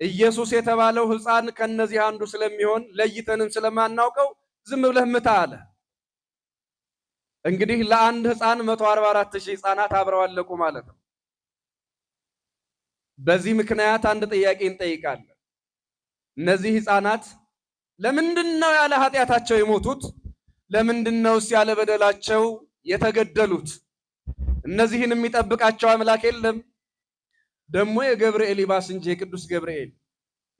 ኢየሱስ የተባለው ሕፃን ከነዚህ አንዱ ስለሚሆን ለይተንም ስለማናውቀው ዝም ብለህ ምታ አለ። እንግዲህ ለአንድ ሕፃን 144,000 ሕፃናት አብረው አለቁ ማለት ነው። በዚህ ምክንያት አንድ ጥያቄ እንጠይቃለን። እነዚህ ሕፃናት ለምንድነው ያለ ኃጢአታቸው የሞቱት? ለምንድነውስ ያለ በደላቸው የተገደሉት? እነዚህን የሚጠብቃቸው አምላክ የለም? ደግሞ የገብርኤል ይባስ እንጂ የቅዱስ ገብርኤል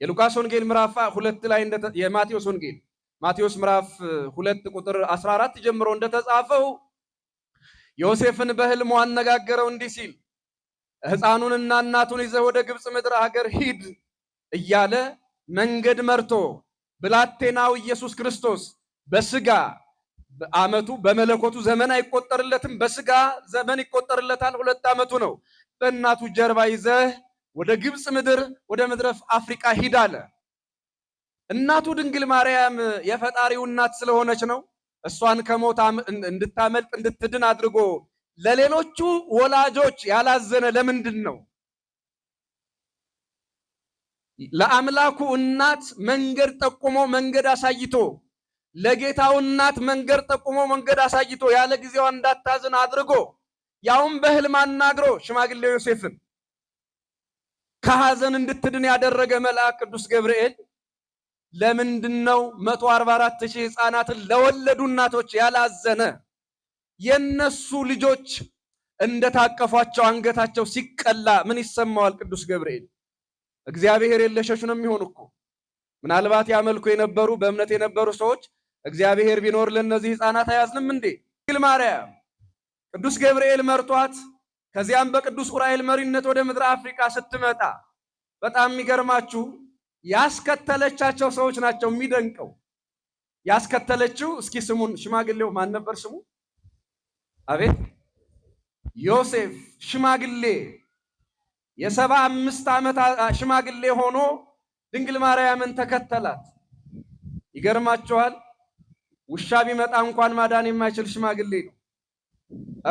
የሉቃስ ወንጌል ምዕራፍ 2 ላይ የማቴዎስ ወንጌል ማቴዎስ ምዕራፍ 2 ቁጥር 14 ጀምሮ እንደተጻፈው ዮሴፍን በሕልሙ አነጋገረው እንዲህ ሲል ሕፃኑንና እናቱን ይዘህ ወደ ግብፅ ምድር ሀገር ሂድ እያለ መንገድ መርቶ ብላቴናው ኢየሱስ ክርስቶስ በስጋ በአመቱ በመለኮቱ ዘመን አይቆጠርለትም፣ በስጋ ዘመን ይቆጠርለታል። 2 ዓመቱ ነው። በእናቱ ጀርባ ይዘህ ወደ ግብፅ ምድር ወደ ምድረ አፍሪካ ሂድ አለ። እናቱ ድንግል ማርያም የፈጣሪው እናት ስለሆነች ነው። እሷን ከሞት እንድታመልጥ እንድትድን አድርጎ ለሌሎቹ ወላጆች ያላዘነ ለምንድን ነው? ለአምላኩ እናት መንገድ ጠቁሞ መንገድ አሳይቶ ለጌታው እናት መንገድ ጠቁሞ መንገድ አሳይቶ ያለ ጊዜዋ እንዳታዝን አድርጎ ያውም በሕልም አናግሮ ሽማግሌው ዮሴፍን ከሐዘን እንድትድን ያደረገ መልአክ ቅዱስ ገብርኤል ለምንድነው 144,000 ሕፃናትን ለወለዱ እናቶች ያላዘነ? የነሱ ልጆች እንደታቀፏቸው አንገታቸው ሲቀላ ምን ይሰማዋል ቅዱስ ገብርኤል? እግዚአብሔር የለሾች ነው የሚሆን እኮ። ምናልባት ያመልኩ የነበሩ በእምነት የነበሩ ሰዎች እግዚአብሔር ቢኖር ለነዚህ ሕፃናት አያዝንም እንዴ? ድንግል ማርያም ቅዱስ ገብርኤል መርቷት ከዚያም በቅዱስ ዑራኤል መሪነት ወደ ምድረ አፍሪካ ስትመጣ በጣም የሚገርማችሁ ያስከተለቻቸው ሰዎች ናቸው የሚደንቀው። ያስከተለችው እስኪ ስሙን ሽማግሌው ማን ነበር ስሙ? አቤት ዮሴፍ ሽማግሌ የ75 ዓመት ሽማግሌ ሆኖ ድንግል ማርያምን ተከተላት። ይገርማችኋል፣ ውሻ ቢመጣ እንኳን ማዳን የማይችል ሽማግሌ ነው።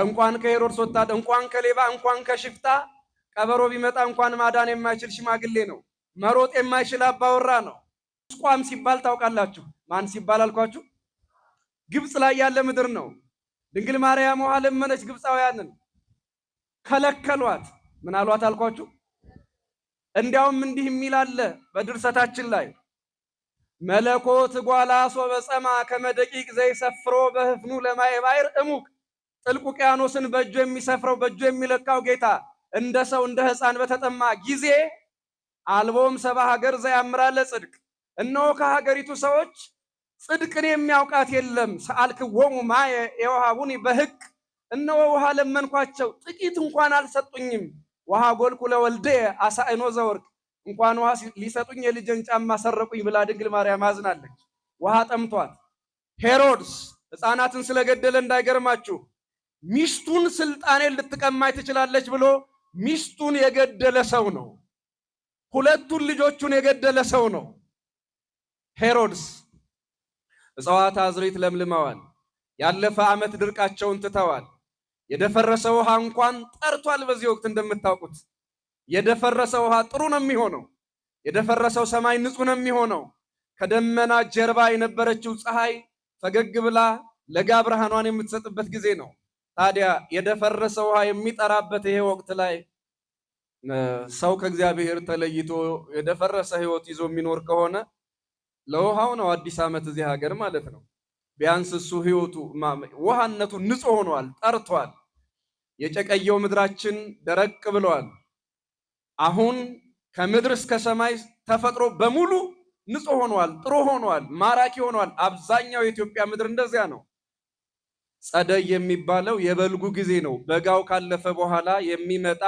እንኳን ከሄሮድስ ወታደር፣ እንኳን ከሌባ፣ እንኳን ከሽፍታ ቀበሮ ቢመጣ እንኳን ማዳን የማይችል ሽማግሌ ነው። መሮጥ የማይችል አባወራ ነው። ቁስቋም ሲባል ታውቃላችሁ? ማን ሲባል አልኳችሁ? ግብፅ ላይ ያለ ምድር ነው። ድንግል ማርያም ውሃ ለመነች፣ ግብፃውያንን ከለከሏት። ምን አሏት አልኳችሁ? እንዲያውም እንዲህ የሚል አለ በድርሰታችን ላይ መለኮት ጓላ ሶበጸማ ከመደቂቅ ዘይሰፍሮ በህፍኑ ለማየ ባሕር እሙቅ። ጥልቅ ውቅያኖስን በእጁ የሚሰፍረው በእጁ የሚለካው ጌታ እንደ ሰው እንደ ሕፃን በተጠማ ጊዜ አልቦም ሰባ ሀገር ዘያምራለ ጽድቅ። እነሆ ከሀገሪቱ ሰዎች ጽድቅን የሚያውቃት የለም። ሰአልክዎሙ ማየ የውሃቡኒ በሕቅ። እነሆ ውሃ ለመንኳቸው ጥቂት እንኳን አልሰጡኝም። ውሃ ጎልኩ ለወልዴ አሳእኖ ዘወርቅ። እንኳን ውሃ ሊሰጡኝ የልጄን ጫማ ሰረቁኝ ብላ ድንግል ማርያም አዝናለች። ውሃ ጠምቷት ሄሮድስ ሕፃናትን ስለገደለ እንዳይገርማችሁ ሚስቱን ስልጣኔን ልትቀማይ ትችላለች ብሎ ሚስቱን የገደለ ሰው ነው። 2 ልጆቹን የገደለ ሰው ነው ሄሮድስ። እጽዋት አዝርዕት ለምልመዋል። ያለፈ ዓመት ድርቃቸውን ትተዋል። የደፈረሰ ውሃ እንኳን ጠርቷል። በዚህ ወቅት እንደምታውቁት የደፈረሰ ውሃ ጥሩ ነው የሚሆነው። የደፈረሰው ሰማይ ንጹህ ነው የሚሆነው። ከደመና ጀርባ የነበረችው ፀሐይ ፈገግ ብላ ለጋ ብርሃኗን የምትሰጥበት ጊዜ ነው። ታዲያ የደፈረሰ ውሃ የሚጠራበት ይሄ ወቅት ላይ ሰው ከእግዚአብሔር ተለይቶ የደፈረሰ ሕይወት ይዞ የሚኖር ከሆነ ለውሃው ነው አዲስ ዓመት እዚህ ሀገር ማለት ነው። ቢያንስ እሱ ሕይወቱ ውሃነቱ ንጹህ ሆኗል፣ ጠርቷል። የጨቀየው ምድራችን ደረቅ ብለዋል። አሁን ከምድር እስከ ሰማይ ተፈጥሮ በሙሉ ንጹህ ሆኗል፣ ጥሩ ሆኗል፣ ማራኪ ሆኗል። አብዛኛው የኢትዮጵያ ምድር እንደዚያ ነው። ጸደይ የሚባለው የበልጉ ጊዜ ነው። በጋው ካለፈ በኋላ የሚመጣ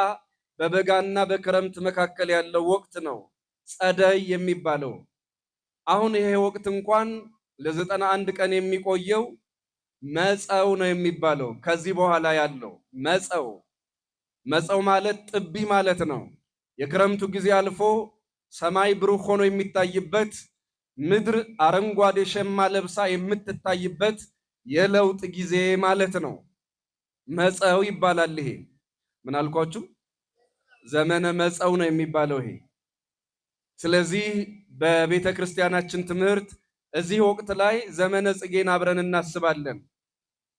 በበጋና በክረምት መካከል ያለው ወቅት ነው ጸደይ የሚባለው። አሁን ይሄ ወቅት እንኳን ለ91 ቀን የሚቆየው መጸው ነው የሚባለው። ከዚህ በኋላ ያለው መጸው ማለት ጥቢ ማለት ነው። የክረምቱ ጊዜ አልፎ ሰማይ ብሩህ ሆኖ የሚታይበት፣ ምድር አረንጓዴ ሸማ ለብሳ የምትታይበት የለውጥ ጊዜ ማለት ነው። መጸው ይባላል። ይሄ ምን አልኳችሁ? ዘመነ መጸው ነው የሚባለው ይሄ። ስለዚህ በቤተ ክርስቲያናችን ትምህርት እዚህ ወቅት ላይ ዘመነ ጽጌን አብረን እናስባለን።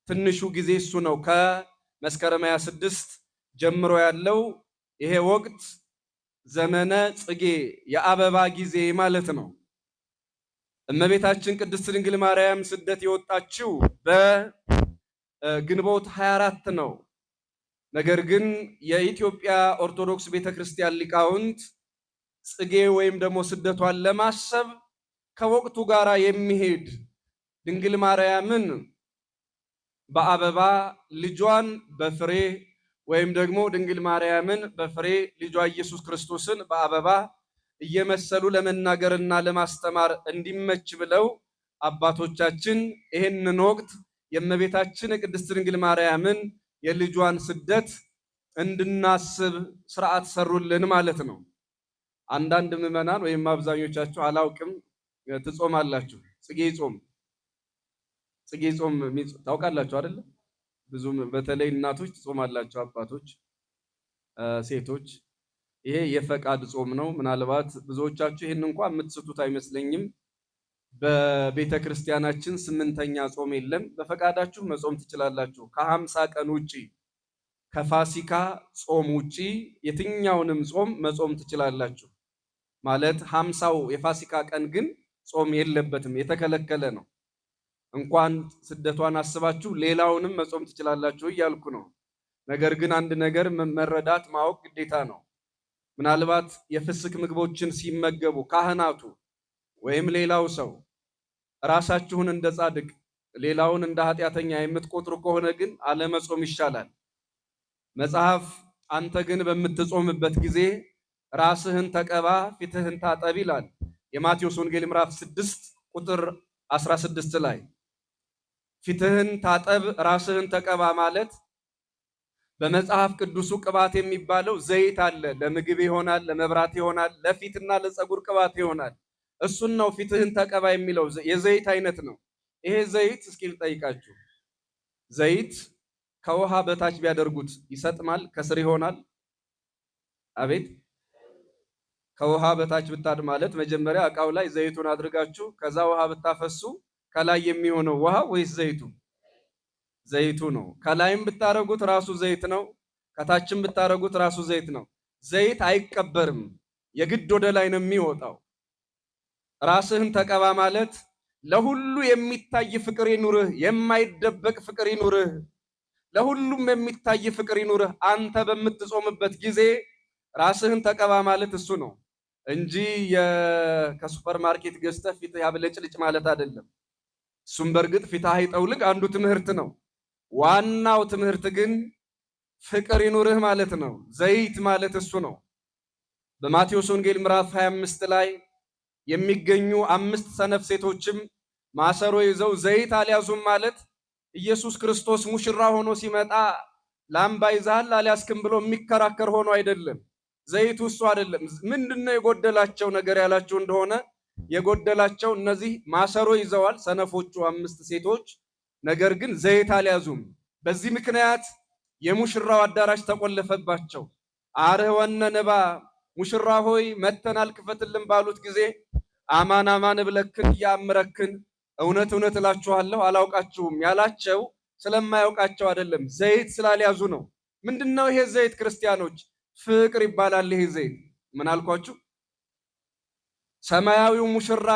ትንሹ ጊዜ እሱ ነው። ከመስከረም 26 ጀምሮ ያለው ይሄ ወቅት ዘመነ ጽጌ የአበባ ጊዜ ማለት ነው። እመቤታችን ቅድስት ድንግል ማርያም ስደት የወጣችው በግንቦት 24 ነው። ነገር ግን የኢትዮጵያ ኦርቶዶክስ ቤተክርስቲያን ሊቃውንት ጽጌ ወይም ደግሞ ስደቷን ለማሰብ ከወቅቱ ጋር የሚሄድ ድንግል ማርያምን በአበባ ልጇን በፍሬ ወይም ደግሞ ድንግል ማርያምን በፍሬ ልጇ ኢየሱስ ክርስቶስን በአበባ እየመሰሉ ለመናገርና ለማስተማር እንዲመች ብለው አባቶቻችን ይህንን ወቅት የእመቤታችን ቅድስት ድንግል ማርያምን የልጇን ስደት እንድናስብ ስርዓት ሰሩልን ማለት ነው። አንዳንድ ምዕመናን ወይም አብዛኞቻችሁ አላውቅም ትጾማላችሁ። ጽጌ ጾም ታውቃላችሁ አይደል? ብዙም በተለይ እናቶች ትጾማላችሁ፣ አባቶች፣ ሴቶች። ይሄ የፈቃድ ጾም ነው። ምናልባት ብዙዎቻችሁ ይህን እንኳን የምትስቱት አይመስለኝም። በቤተ ክርስቲያናችን 8ኛ ጾም የለም። በፈቃዳችሁ መጾም ትችላላችሁ። ከ50 ቀን ውጪ ከፋሲካ ጾም ውጪ የትኛውንም ጾም መጾም ትችላላችሁ። ማለት 50ው የፋሲካ ቀን ግን ጾም የለበትም፣ የተከለከለ ነው። እንኳን ስደቷን አስባችሁ ሌላውንም መጾም ትችላላችሁ እያልኩ ነው። ነገር ግን አንድ ነገር መረዳት ማወቅ ግዴታ ነው። ምናልባት የፍስክ ምግቦችን ሲመገቡ ካህናቱ ወይም ሌላው ሰው ራሳችሁን እንደ ጻድቅ ሌላውን እንደ ኃጢአተኛ የምትቆጥሩ ከሆነ ግን አለመጾም ይሻላል። መጽሐፍ አንተ ግን በምትጾምበት ጊዜ ራስህን ተቀባ፣ ፊትህን ታጠብ ይላል። የማቴዎስ ወንጌል ምዕራፍ 6 ቁጥር 16 ላይ ፊትህን ታጠብ፣ ራስህን ተቀባ ማለት በመጽሐፍ ቅዱሱ ቅባት የሚባለው ዘይት አለ። ለምግብ ይሆናል፣ ለመብራት ይሆናል፣ ለፊትና ለፀጉር ቅባት ይሆናል። እሱን ነው ፊትህን ተቀባ የሚለው። የዘይት አይነት ነው ይሄ ዘይት። እስኪ ልጠይቃችሁ፣ ዘይት ከውሃ በታች ቢያደርጉት ይሰጥማል? ከስር ይሆናል? አቤት። ከውሃ በታች ብታድ ማለት መጀመሪያ እቃው ላይ ዘይቱን አድርጋችሁ ከዛ ውሃ ብታፈሱ ከላይ የሚሆነው ውሃ ወይስ ዘይቱ? ዘይቱ ነው። ከላይም ብታረጉት ራሱ ዘይት ነው፣ ከታችም ብታረጉት ራሱ ዘይት ነው። ዘይት አይቀበርም፣ የግድ ወደ ላይ ነው የሚወጣው። ራስህን ተቀባ ማለት ለሁሉ የሚታይ ፍቅር ይኑርህ፣ የማይደበቅ ፍቅር ይኑርህ፣ ለሁሉም የሚታይ ፍቅር ይኑርህ። አንተ በምትጾምበት ጊዜ ራስህን ተቀባ ማለት እሱ ነው እንጂ ከሱፐር ማርኬት ገዝተህ ፊትህ ያብለጭልጭ ማለት አይደለም። እሱም በእርግጥ ፊትህ አይጠውልግ አንዱ ትምህርት ነው። ዋናው ትምህርት ግን ፍቅር ይኑርህ ማለት ነው። ዘይት ማለት እሱ ነው። በማቴዎስ ወንጌል ምዕራፍ 25 ላይ የሚገኙ 5 ሰነፍ ሴቶችም ማሰሮ ይዘው ዘይት አልያዙም ማለት ኢየሱስ ክርስቶስ ሙሽራ ሆኖ ሲመጣ ላምባ ይዘሃል አልያዝክም ብሎ የሚከራከር ሆኖ አይደለም። ዘይቱ እሱ አይደለም። ምንድነው የጎደላቸው ነገር ያላችሁ እንደሆነ የጎደላቸው እነዚህ ማሰሮ ይዘዋል ሰነፎቹ 5 ሴቶች፣ ነገር ግን ዘይት አልያዙም። በዚህ ምክንያት የሙሽራው አዳራሽ ተቆለፈባቸው። አርኅወነ ንባ፣ ሙሽራ ሆይ መተናል ክፈትልን ባሉት ጊዜ አማን አማን እብለክን እያምረክን፣ እውነት እውነት እላችኋለሁ አላውቃችሁም ያላቸው ስለማያውቃቸው አይደለም፣ ዘይት ስላልያዙ ነው። ምንድነው ይሄ ዘይት? ክርስቲያኖች ፍቅር ይባላል። ይሄ ዘይት ምን አልኳችሁ? ሰማያዊው ሙሽራ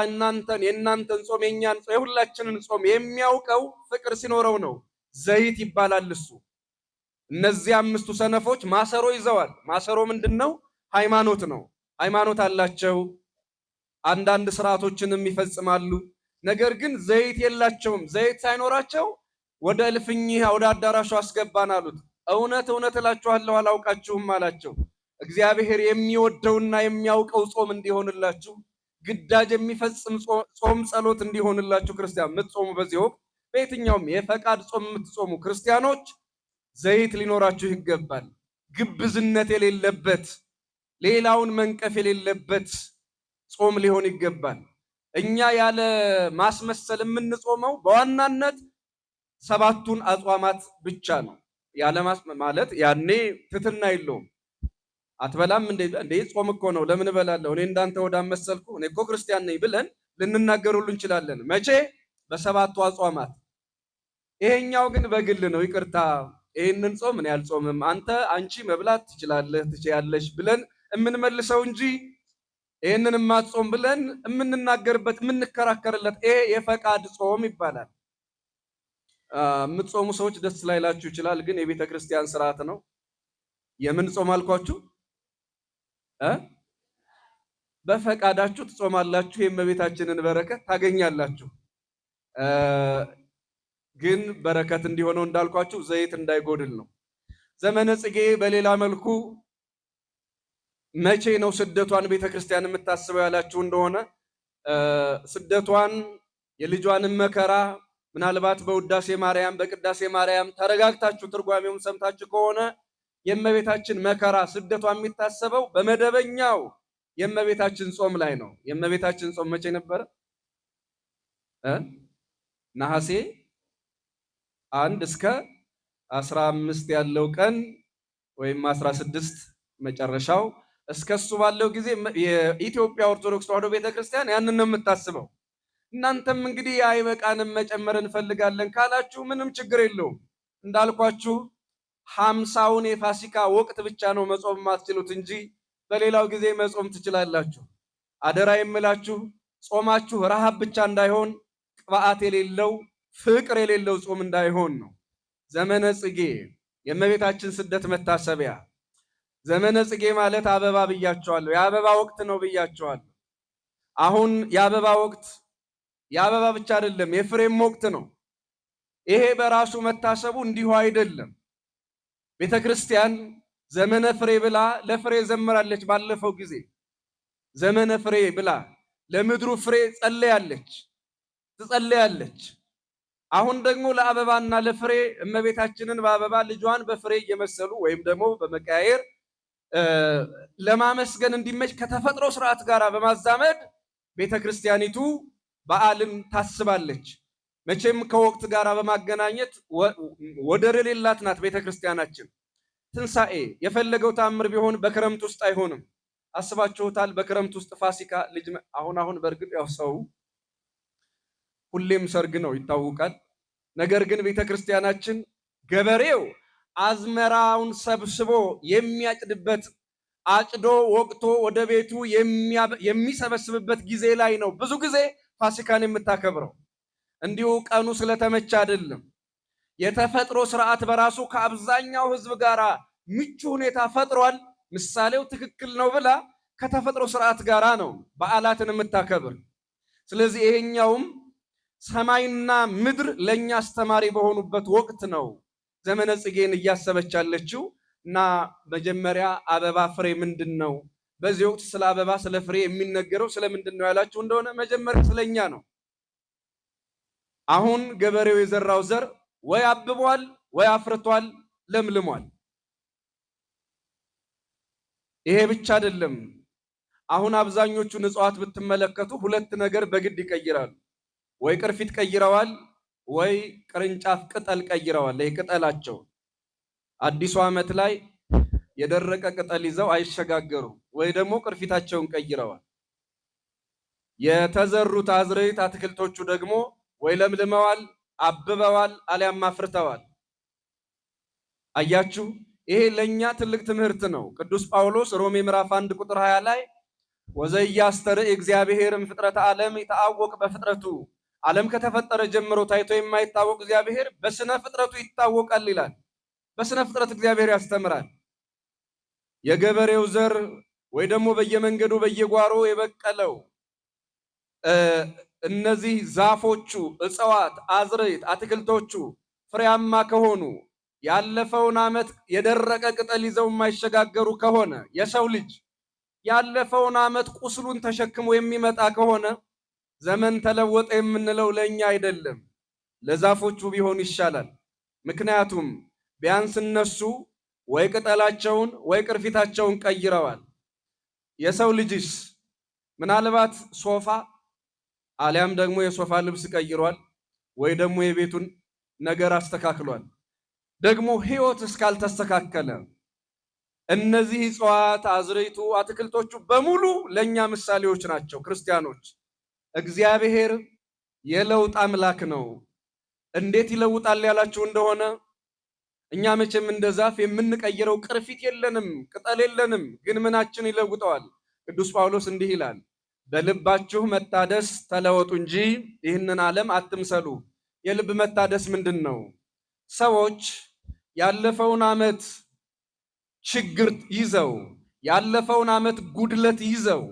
የእናንተን ጾም የኛን ጾም የሁላችንን ጾም የሚያውቀው ፍቅር ሲኖረው ነው። ዘይት ይባላል እሱ። እነዚህ 5ቱ ሰነፎች ማሰሮ ይዘዋል። ማሰሮ ምንድነው? ሃይማኖት ነው። ሃይማኖት አላቸው፣ አንዳንድ ስርዓቶችንም ይፈጽማሉ። ነገር ግን ዘይት የላቸውም። ዘይት ሳይኖራቸው ወደ እልፍኝህ ወደ አዳራሹ አስገባን አሉት። እውነት እውነት እላችኋለሁ አላውቃችሁም አላቸው። እግዚአብሔር የሚወደውና የሚያውቀው ጾም እንዲሆንላችሁ፣ ግዳጅ የሚፈጽም ጾም ጸሎት እንዲሆንላችሁ ክርስቲያን የምትጾሙ በዚህ ወቅት በየትኛውም የፈቃድ ጾም የምትጾሙ ክርስቲያኖች ዘይት ሊኖራችሁ ይገባል። ግብዝነት የሌለበት፣ ሌላውን መንቀፍ የሌለበት ጾም ሊሆን ይገባል። እኛ ያለ ማስመሰል የምንጾመው በዋናነት 7ቱን አጽዋማት ብቻ ነው። ያለ ማለት ያኔ ትትና የለውም። አትበላም እንዴ ጾም እኮ ነው ለምን እበላለሁ እኔ እንዳንተ ወዳም መሰልኩ እኔ እኮ ክርስቲያን ነኝ ብለን ልንናገር ሁሉ እንችላለን። መቼ? በሰባቱ አጽዋማት። ይሄኛው ግን በግል ነው። ይቅርታ ይሄንን ጾም እኔ አልጾምም፣ አንቺ መብላት ትችላለህ ትችያለሽ ብለን የምንመልሰው እንጂ ይሄንን ማጾም ብለን የምንናገርበት የምንከራከርለት ይሄ የፈቃድ ጾም ይባላል። የምትጾሙ ሰዎች ደስ ላይላችሁ ይችላል፣ ግን የቤተ ክርስቲያን ስርዓት ነው። የምን ጾም አልኳችሁ? በፈቃዳችሁ ትጾማላችሁ፣ የእመቤታችንን በረከት ታገኛላችሁ። ግን በረከት እንዲሆነው እንዳልኳችሁ ዘይት እንዳይጎድል ነው። ዘመነ ጽጌ በሌላ መልኩ መቼ ነው ስደቷን ቤተክርስቲያን የምታስበው ያላችሁ እንደሆነ ስደቷን የልጇንም መከራ ምናልባት በውዳሴ ማርያም በቅዳሴ ማርያም ተረጋግታችሁ ትርጓሜውን ሰምታችሁ ከሆነ የእመቤታችን መከራ ስደቷ የሚታሰበው በመደበኛው የእመቤታችን ጾም ላይ ነው። የእመቤታችን ጾም መቼ ነበረ? ነሐሴ 1 እስከ 15 ያለው ቀን ወይም 16 መጨረሻው እስከሱ ባለው ጊዜ የኢትዮጵያ ኦርቶዶክስ ተዋሕዶ ቤተክርስቲያን ያንን ነው የምታስበው። እናንተም እንግዲህ አይበቃንም መጨመር እንፈልጋለን ካላችሁ ምንም ችግር የለውም። እንዳልኳችሁ 50ውን የፋሲካ ወቅት ብቻ ነው መጾም ማትችሉት እንጂ በሌላው ጊዜ መጾም ትችላላችሁ። አደራ የምላችሁ ጾማችሁ ረሃብ ብቻ እንዳይሆን፣ ቅባዓት የሌለው ፍቅር የሌለው ጾም እንዳይሆን ነው። ዘመነ ጽጌ የእመቤታችን ስደት መታሰቢያ። ዘመነ ጽጌ ማለት አበባ ብያቸዋለሁ፣ የአበባ ወቅት ነው ብያቸዋለሁ። አሁን የአበባ ወቅት የአበባ ብቻ አይደለም የፍሬም ወቅት ነው። ይሄ በራሱ መታሰቡ እንዲሁ አይደለም። ቤተ ክርስቲያን ዘመነ ፍሬ ብላ ለፍሬ ዘምራለች። ባለፈው ጊዜ ዘመነ ፍሬ ብላ ለምድሩ ፍሬ ትጸለያለች። አሁን ደግሞ ለአበባና ለፍሬ እመቤታችንን በአበባ ልጇን በፍሬ እየመሰሉ ወይም ደግሞ በመቀያየር ለማመስገን እንዲመች ከተፈጥሮ ስርዓት ጋር በማዛመድ ቤተክርስቲያኒቱ በዓልን ታስባለች። መቼም ከወቅት ጋር በማገናኘት ወደር የሌላት ናት ቤተክርስቲያናችን። ትንሣኤ የፈለገው ታምር ቢሆን በክረምት ውስጥ አይሆንም። አስባችሁታል? በክረምት ውስጥ ፋሲካ ልጅ አሁን በእርግጥ ያው ሰው ሁሌም ሰርግ ነው ይታወቃል። ነገር ግን ቤተክርስቲያናችን ገበሬው አዝመራውን ሰብስቦ የሚያጭድበት አጭዶ ወቅቶ ወደ ቤቱ የሚሰበስብበት ጊዜ ላይ ነው ብዙ ጊዜ ፋሲካን የምታከብረው። እንዲሁ ቀኑ ስለተመቸ አይደለም። የተፈጥሮ ስርዓት በራሱ ከአብዛኛው ሕዝብ ጋር ምቹ ሁኔታ ፈጥሯል። ምሳሌው ትክክል ነው ብላ ከተፈጥሮ ስርዓት ጋር ነው በዓላትን የምታከብር። ስለዚህ ይሄኛውም ሰማይና ምድር ለኛ አስተማሪ በሆኑበት ወቅት ነው ዘመነ ጽጌን እያሰበች ያለችው። እና መጀመሪያ አበባ ፍሬ ምንድን ነው? በዚህ ወቅት ስለ አበባ ስለ ፍሬ የሚነገረው ስለምንድን ነው ያላችሁ እንደሆነ መጀመሪያ ስለኛ ነው። አሁን ገበሬው የዘራው ዘር ወይ አብቧል ወይ አፍርቷል፣ ለምልሟል። ይሄ ብቻ አይደለም። አሁን አብዛኞቹን እጽዋት ብትመለከቱ ሁለት ነገር በግድ ይቀይራሉ። ወይ ቅርፊት ቀይረዋል፣ ወይ ቅርንጫፍ ቅጠል ቀይረዋል። ይሄ ቅጠላቸው አዲሱ ዓመት ላይ የደረቀ ቅጠል ይዘው አይሸጋገሩም፣ ወይ ደግሞ ቅርፊታቸውን ቀይረዋል። የተዘሩት አዝርዕት አትክልቶቹ ደግሞ ወይ ለምልመዋል፣ አብበዋል፣ አሊያም አፍርተዋል። አያችሁ፣ ይሄ ለኛ ትልቅ ትምህርት ነው። ቅዱስ ጳውሎስ ሮሜ ምዕራፍ 1 ቁጥር 20 ላይ ወዘያስተርኢ እግዚአብሔርም ፍጥረተ ዓለም ይታወቅ በፍጥረቱ፣ ዓለም ከተፈጠረ ጀምሮ ታይቶ የማይታወቅ እግዚአብሔር በስነ ፍጥረቱ ይታወቃል ይላል። በስነ ፍጥረት እግዚአብሔር ያስተምራል። የገበሬው ዘር ወይ ደግሞ በየመንገዱ በየጓሮ የበቀለው እነዚህ ዛፎቹ፣ እጽዋት፣ አዝርዕት፣ አትክልቶቹ ፍሬያማ ከሆኑ ያለፈውን ዓመት የደረቀ ቅጠል ይዘው የማይሸጋገሩ ከሆነ የሰው ልጅ ያለፈውን ዓመት ቁስሉን ተሸክሞ የሚመጣ ከሆነ ዘመን ተለወጠ የምንለው ለኛ አይደለም፣ ለዛፎቹ ቢሆን ይሻላል። ምክንያቱም ቢያንስ እነሱ ወይ ቅጠላቸውን ወይ ቅርፊታቸውን ቀይረዋል። የሰው ልጅስ ምናልባት ሶፋ አሊያም ደግሞ የሶፋ ልብስ ቀይሯል፣ ወይ ደግሞ የቤቱን ነገር አስተካክሏል። ደግሞ ሕይወት እስካልተስተካከለ እነዚህ እጽዋት፣ አዝርዕቱ፣ አትክልቶቹ በሙሉ ለኛ ምሳሌዎች ናቸው። ክርስቲያኖች፣ እግዚአብሔር የለውጥ አምላክ ነው። እንዴት ይለውጣል ያላችሁ እንደሆነ እኛ መቼም እንደ ዛፍ የምንቀይረው ቅርፊት የለንም፣ ቅጠል የለንም። ግን ምናችን ይለውጠዋል? ቅዱስ ጳውሎስ እንዲህ ይላል፣ በልባችሁ መታደስ ተለወጡ እንጂ ይህንን ዓለም አትምሰሉ። የልብ መታደስ ምንድን ነው? ሰዎች ያለፈውን ዓመት ችግር ይዘው፣ ያለፈውን ዓመት ጉድለት ይዘው፣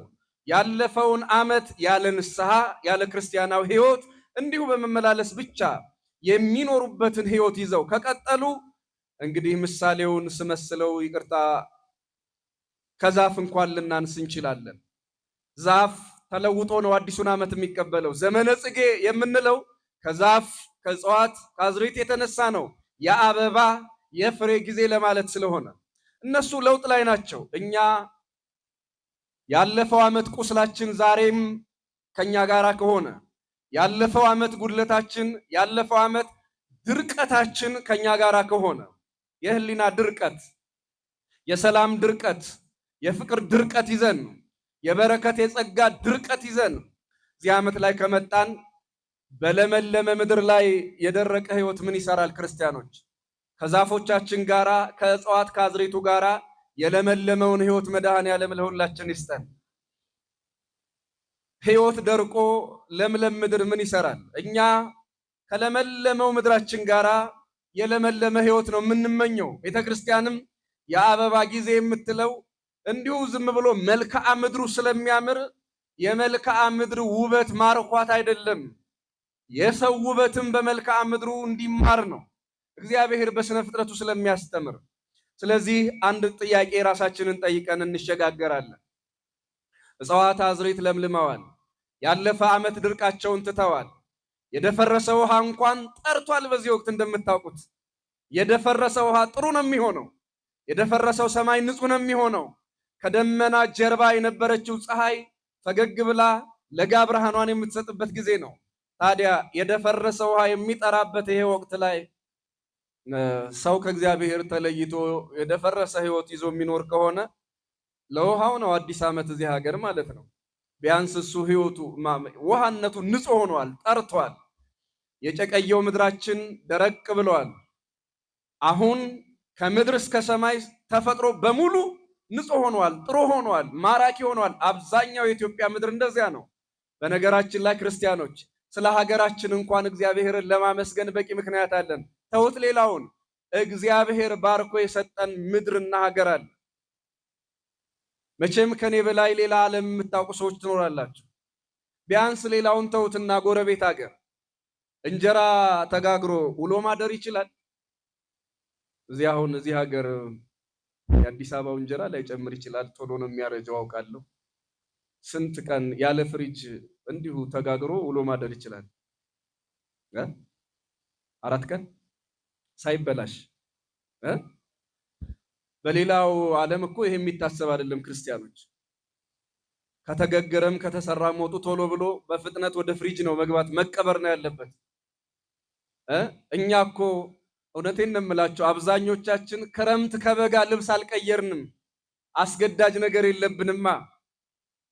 ያለፈውን ዓመት ያለ ንስሐ ያለ ክርስቲያናዊ ሕይወት እንዲሁ በመመላለስ ብቻ የሚኖሩበትን ሕይወት ይዘው ከቀጠሉ እንግዲህ ምሳሌውን ስመስለው ይቅርታ ከዛፍ እንኳን ልናንስ እንችላለን። ዛፍ ተለውጦ ነው አዲሱን ዓመት የሚቀበለው። ዘመነ ጽጌ የምንለው ከዛፍ ከእጽዋት ከአዝርዕት የተነሳ ነው፣ የአበባ የፍሬ ጊዜ ለማለት ስለሆነ እነሱ ለውጥ ላይ ናቸው። እኛ ያለፈው ዓመት ቁስላችን ዛሬም ከኛ ጋር ከሆነ፣ ያለፈው ዓመት ጉድለታችን፣ ያለፈው ዓመት ድርቀታችን ከኛ ጋር ከሆነ፣ የህሊና ድርቀት፣ የሰላም ድርቀት፣ የፍቅር ድርቀት ይዘን፣ የበረከት የጸጋ ድርቀት ይዘን እዚህ ዓመት ላይ ከመጣን በለመለመ ምድር ላይ የደረቀ ህይወት ምን ይሰራል? ክርስቲያኖች፣ ከዛፎቻችን ጋራ ከእጽዋት ከአዝርዕቱ ጋራ የለመለመውን ህይወት መድኃኔዓለም ለሁላችን ይስጠን። ህይወት ደርቆ ለምለም ምድር ምን ይሰራል? እኛ ከለመለመው ምድራችን ጋራ የለመለመ ህይወት ነው የምንመኘው። ቤተክርስቲያንም የአበባ ጊዜ የምትለው እንዲሁ ዝም ብሎ መልክዓ ምድሩ ስለሚያምር የመልክዓ ምድር ውበት ማርኳት አይደለም። የሰው ውበትም በመልክዓ ምድሩ እንዲማር ነው እግዚአብሔር በስነ ፍጥረቱ ስለሚያስተምር። ስለዚህ አንድ ጥያቄ ራሳችንን ጠይቀን እንሸጋገራለን። እጽዋት አዝርዕት ለምልመዋል። ያለፈ ዓመት ድርቃቸውን ትተዋል። የደፈረሰ ውሃ እንኳን ጠርቷል። በዚህ ወቅት እንደምታውቁት የደፈረሰ ውሃ ጥሩ ነው የሚሆነው። የደፈረሰው ሰማይ ንጹህ ነው የሚሆነው። ከደመና ጀርባ የነበረችው ፀሐይ ፈገግ ብላ ለጋ ብርሃኗን የምትሰጥበት ጊዜ ነው። ታዲያ የደፈረሰ ውሃ የሚጠራበት ይሄ ወቅት ላይ ሰው ከእግዚአብሔር ተለይቶ የደፈረሰ ህይወት ይዞ የሚኖር ከሆነ ለውሃው ነው አዲስ ዓመት እዚህ ሀገር ማለት ነው። ቢያንስ እሱ ህይወቱ ውሃነቱ ንጹህ ሆኗል፣ ጠርቷል። የጨቀየው ምድራችን ደረቅ ብሏል። አሁን ከምድር እስከ ሰማይ ተፈጥሮ በሙሉ ንጹህ ሆኗል፣ ጥሩ ሆኗል፣ ማራኪ ሆኗል። አብዛኛው የኢትዮጵያ ምድር እንደዚያ ነው። በነገራችን ላይ ክርስቲያኖች ስለ ሀገራችን እንኳን እግዚአብሔርን ለማመስገን በቂ ምክንያት አለን። ተውት ሌላውን፣ እግዚአብሔር ባርኮ የሰጠን ምድርና ሀገር አለ። መቼም ከኔ በላይ ሌላ ዓለም የምታውቁ ሰዎች ትኖራላችሁ። ቢያንስ ሌላውን ተውትና ጎረቤት ሀገር እንጀራ ተጋግሮ ውሎ ማደር ይችላል? እዚህ ሀገር የአዲስ አበባው እንጀራ ላይጨምር ይችላል። ቶሎ ነው የሚያረጀው አውቃለሁ። ስንት ቀን ያለ ፍሪጅ እንዲሁ ተጋግሮ ውሎ ማደር ይችላል? 4 ቀን ሳይበላሽ። በሌላው ዓለም እኮ ይሄ የሚታሰብ አይደለም። ክርስቲያኖች ከተገገረም ከተሰራም ወጡ ቶሎ ብሎ በፍጥነት ወደ ፍሪጅ ነው መግባት መቀበር ነው ያለበት። እኛ እኮ እውነቴን ነው የምላቸው አብዛኞቻችን ክረምት ከበጋ ልብስ አልቀየርንም። አስገዳጅ ነገር የለብንማ።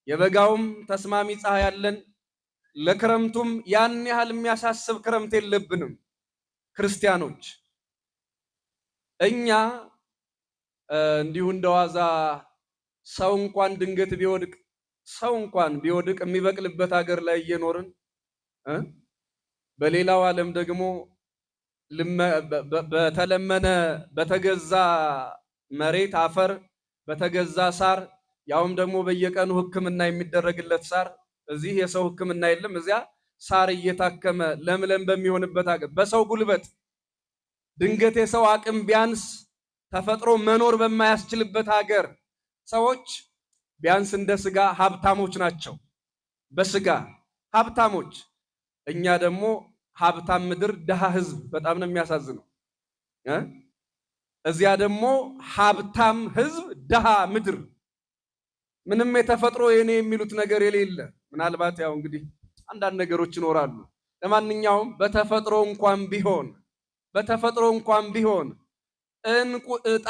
የበጋውም ተስማሚ ፀሐይ ያለን፣ ለክረምቱም ያን ያህል የሚያሳስብ ክረምት የለብንም። ክርስቲያኖች እኛ እንዲሁ እንደዋዛ ሰው እንኳን ድንገት ቢወድቅ የሚበቅልበት ሀገር ላይ እየኖርን በሌላው ዓለም ደግሞ በተለመነ በተገዛ መሬት አፈር በተገዛ ሳር ያውም ደግሞ በየቀኑ ሕክምና የሚደረግለት ሳር፣ እዚህ የሰው ሕክምና የለም። እዚያ ሳር እየታከመ ለምለም በሚሆንበት ሀገር በሰው ጉልበት ድንገት የሰው አቅም ቢያንስ ተፈጥሮ መኖር በማያስችልበት ሀገር ሰዎች ቢያንስ እንደ ስጋ ሀብታሞች ናቸው። በስጋ ሀብታሞች፣ እኛ ደግሞ ሀብታም ምድር ድሃ ህዝብ። በጣም ነው የሚያሳዝነው። እዚያ ደግሞ ሀብታም ህዝብ ድሃ ምድር፣ ምንም የተፈጥሮ የኔ የሚሉት ነገር የሌለ። ምናልባት ያው እንግዲህ አንዳንድ ነገሮች ይኖራሉ። ለማንኛውም በተፈጥሮ እንኳን ቢሆን እንቁ ዕጣ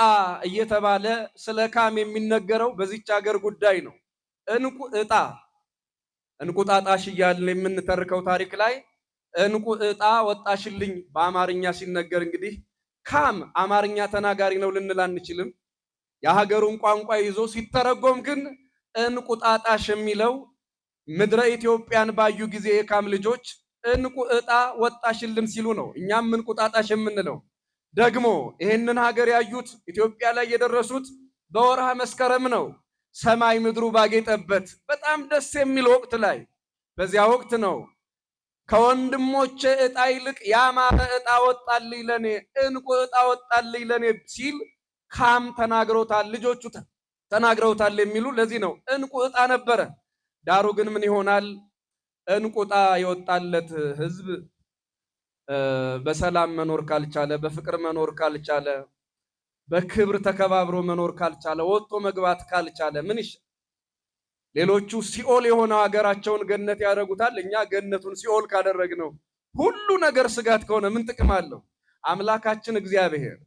እየተባለ ስለ ካም የሚነገረው በዚች ሀገር ጉዳይ ነው። እንቁ ዕጣ እንቁጣጣሽ እያልን የምንተርከው ታሪክ ላይ እንቁ ዕጣ ወጣሽልኝ በአማርኛ ሲነገር እንግዲህ ካም አማርኛ ተናጋሪ ነው ልንል አንችልም። የሀገሩን ቋንቋ ይዞ ሲተረጎም ግን እንቁጣጣሽ የሚለው ምድረ ኢትዮጵያን ባዩ ጊዜ የካም ልጆች እንቁ ዕጣ ወጣሽልን ሲሉ ነው እኛም እንቁጣጣሽ የምንለው። ደግሞ ይህንን ሀገር ያዩት ኢትዮጵያ ላይ የደረሱት በወርሃ መስከረም ነው። ሰማይ ምድሩ ባጌጠበት በጣም ደስ የሚል ወቅት ላይ በዚያ ወቅት ነው ከወንድሞቼ ዕጣ ይልቅ ያማረ ዕጣ ወጣልኝ ለኔ፣ እንቁ ዕጣ ወጣልኝ ለኔ ሲል ካም ተናግሮታል፣ ልጆቹ ተናግረውታል የሚሉ ለዚህ ነው እንቁ ዕጣ ነበረ። ዳሩ ግን ምን ይሆናል? እንቁ ዕጣ የወጣለት ህዝብ በሰላም መኖር ካልቻለ፣ በፍቅር መኖር ካልቻለ፣ በክብር ተከባብሮ መኖር ካልቻለ፣ ወጥቶ መግባት ካልቻለ ምን ይሻል? ሌሎቹ ሲኦል የሆነው ሀገራቸውን ገነት ያደርጉታል። እኛ ገነቱን ሲኦል ካደረግነው ሁሉ ነገር ስጋት ከሆነ ምን ጥቅም አለው? አምላካችን እግዚአብሔር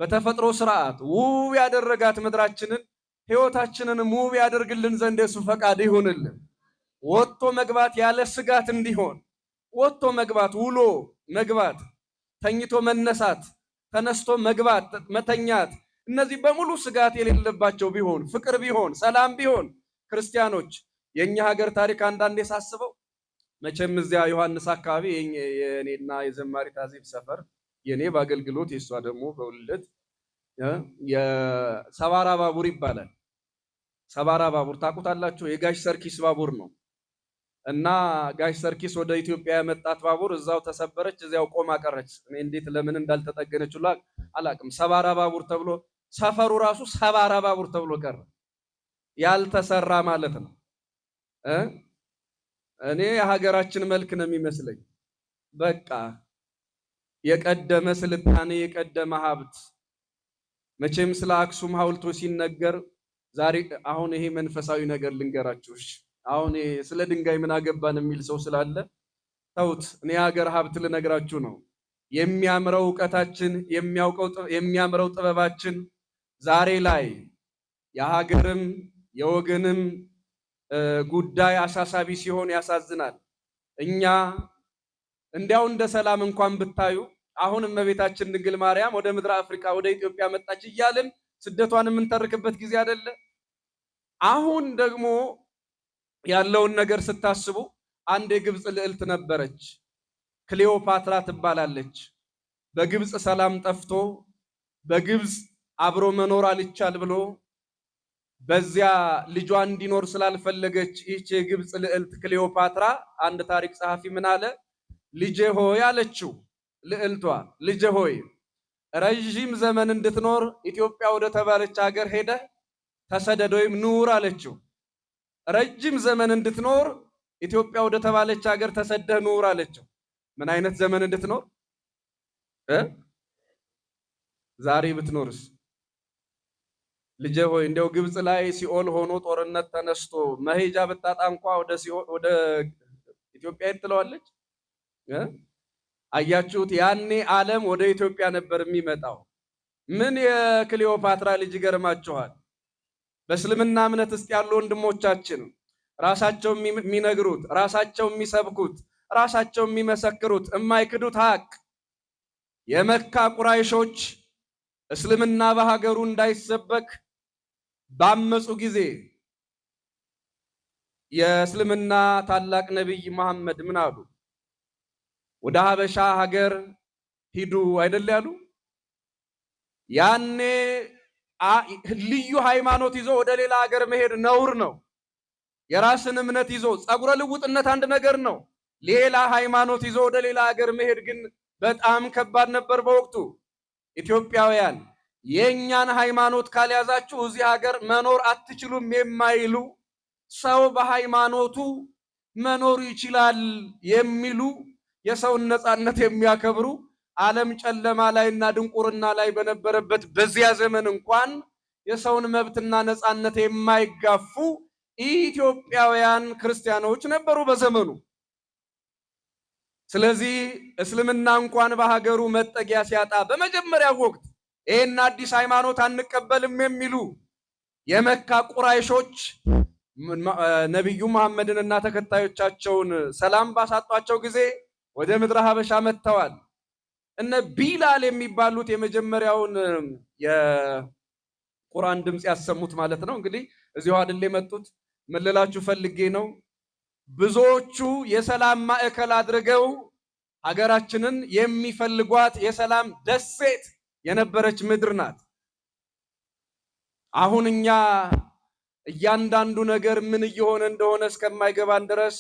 በተፈጥሮ ስርዓት ውብ ያደረጋት ምድራችንን ሕይወታችንን ውብ ያደርግልን ዘንድ የሱ ፈቃድ ይሁንልን። ወጥቶ መግባት ያለ ስጋት እንዲሆን፣ ወጥቶ መግባት፣ ውሎ መግባት፣ ተኝቶ መነሳት፣ ተነስቶ መግባት፣ መተኛት፣ እነዚህ በሙሉ ስጋት የሌለባቸው ቢሆን፣ ፍቅር ቢሆን፣ ሰላም ቢሆን ክርስቲያኖች የኛ ሀገር ታሪክ አንዳንዴ ሳስበው መቼም እዚያ ዮሐንስ አካባቢ የኔና የዘማሪት አዜብ ሰፈር የኔ በአገልግሎት የሷ ደግሞ በውልደት የሰባራ ባቡር ይባላል። ሰባራ ባቡር ታውቁታላችሁ? የጋሽ ሰርኪስ ባቡር ነው እና ጋሽ ሰርኪስ ወደ ኢትዮጵያ ያመጣት ባቡር እዛው ተሰበረች፣ እዚያው ቆማ ቀረች። እኔ እንዴት ለምን እንዳልተጠገነች ሁሉ አላቅም። ሰባራ ባቡር ተብሎ ሰፈሩ ራሱ ሰባራ ባቡር ተብሎ ቀረ። ያልተሰራ ማለት ነው። እኔ የሀገራችን መልክ ነው የሚመስለኝ። በቃ የቀደመ ስልጣኔ፣ የቀደመ ሀብት። መቼም ስለ አክሱም ሐውልቶች ሲነገር ዛሬ አሁን ይሄ መንፈሳዊ ነገር ልንገራችሁ። አሁን ስለ ድንጋይ ምን አገባን የሚል ሰው ስላለ ተውት። እኔ የሀገር ሀብት ልነግራችሁ ነው። የሚያምረው ዕውቀታችን፣ የሚያምረው ጥበባችን ዛሬ ላይ የሀገርም የወገንም ጉዳይ አሳሳቢ ሲሆን ያሳዝናል። እኛ እንዲያው እንደ ሰላም እንኳን ብታዩ አሁን እመቤታችን ድንግል ማርያም ወደ ምድረ አፍሪካ ወደ ኢትዮጵያ መጣች እያልን ስደቷን የምንተርክበት ጊዜ አይደለ? አሁን ደግሞ ያለውን ነገር ስታስቡ አንድ የግብፅ ልዕልት ነበረች፣ ክሊዮፓትራ ትባላለች። በግብፅ ሰላም ጠፍቶ በግብፅ አብሮ መኖር አልቻል ብሎ በዚያ ልጇ እንዲኖር ስላልፈለገች ይህች የግብፅ ልዕልት ክሊዮፓትራ አንድ ታሪክ ጸሐፊ ምን አለ? ልጄ ሆይ አለችው ልዕልቷ፣ ልጄ ሆይ ረዥም ዘመን እንድትኖር ኢትዮጵያ ወደ ተባለች ሀገር ሄደ ተሰደድ ወይም ኑር አለችው። ረጅም ዘመን እንድትኖር ኢትዮጵያ ወደ ተባለች ሀገር ተሰደህ ኑር አለችው። ምን አይነት ዘመን እንድትኖር? ዛሬ ብትኖርስ? ልጄ ሆይ እንዲያው ግብፅ ላይ ሲኦል ሆኖ ጦርነት ተነስቶ መሄጃ ብታጣ እንኳ ወደ ኢትዮጵያ ትለዋለች። አያችሁት? ያኔ ዓለም ወደ ኢትዮጵያ ነበር የሚመጣው። ምን የክሊዮፓትራ ልጅ ይገርማችኋል? በእስልምና እምነት ውስጥ ያሉ ወንድሞቻችን ራሳቸው የሚነግሩት፣ ራሳቸው የሚሰብኩት፣ ራሳቸው የሚመሰክሩት የማይክዱት ሀቅ የመካ ቁራይሾች እስልምና በሀገሩ እንዳይሰበክ ባመፁ ጊዜ የእስልምና ታላቅ ነቢይ መሐመድ ምን አሉ? ወደ ሀበሻ ሀገር ሂዱ አይደል ያሉ? ያኔ ልዩ ሃይማኖት ይዞ ወደ ሌላ ሀገር መሄድ ነውር ነው። የራስን እምነት ይዞ ጸጉረ ልውጥነት አንድ ነገር ነው። ሌላ ሃይማኖት ይዞ ወደ ሌላ ሀገር መሄድ ግን በጣም ከባድ ነበር በወቅቱ። ኢትዮጵያውያን የኛን ሃይማኖት ካልያዛችሁ እዚህ ሀገር መኖር አትችሉም የማይሉ ሰው በሃይማኖቱ መኖር ይችላል የሚሉ የሰውን ነፃነት የሚያከብሩ ዓለም ጨለማ ላይና ድንቁርና ላይ በነበረበት በዚያ ዘመን እንኳን የሰውን መብትና ነፃነት የማይጋፉ ኢትዮጵያውያን ክርስቲያኖች ነበሩ በዘመኑ። ስለዚህ እስልምና እንኳን በሀገሩ መጠጊያ ሲያጣ በመጀመሪያው ወቅት ይህን አዲስ ሃይማኖት አንቀበልም የሚሉ የመካ ቁራይሾች ነቢዩ መሐመድንና ተከታዮቻቸውን ሰላም ባሳጧቸው ጊዜ ወደ ምድረ ሀበሻ መጥተዋል። እነ ቢላል የሚባሉት የመጀመሪያውን የቁርአን ድምፅ ያሰሙት ማለት ነው። እንግዲህ እዚሁ አይደል የመጡት። ምን ልላችሁ ፈልጌ ነው፣ ብዙዎቹ የሰላም ማዕከል አድርገው ሀገራችንን የሚፈልጓት የሰላም ደሴት የነበረች ምድር ናት። አሁን እኛ እያንዳንዱ ነገር ምን እየሆነ እንደሆነ እስከማይገባን ድረስ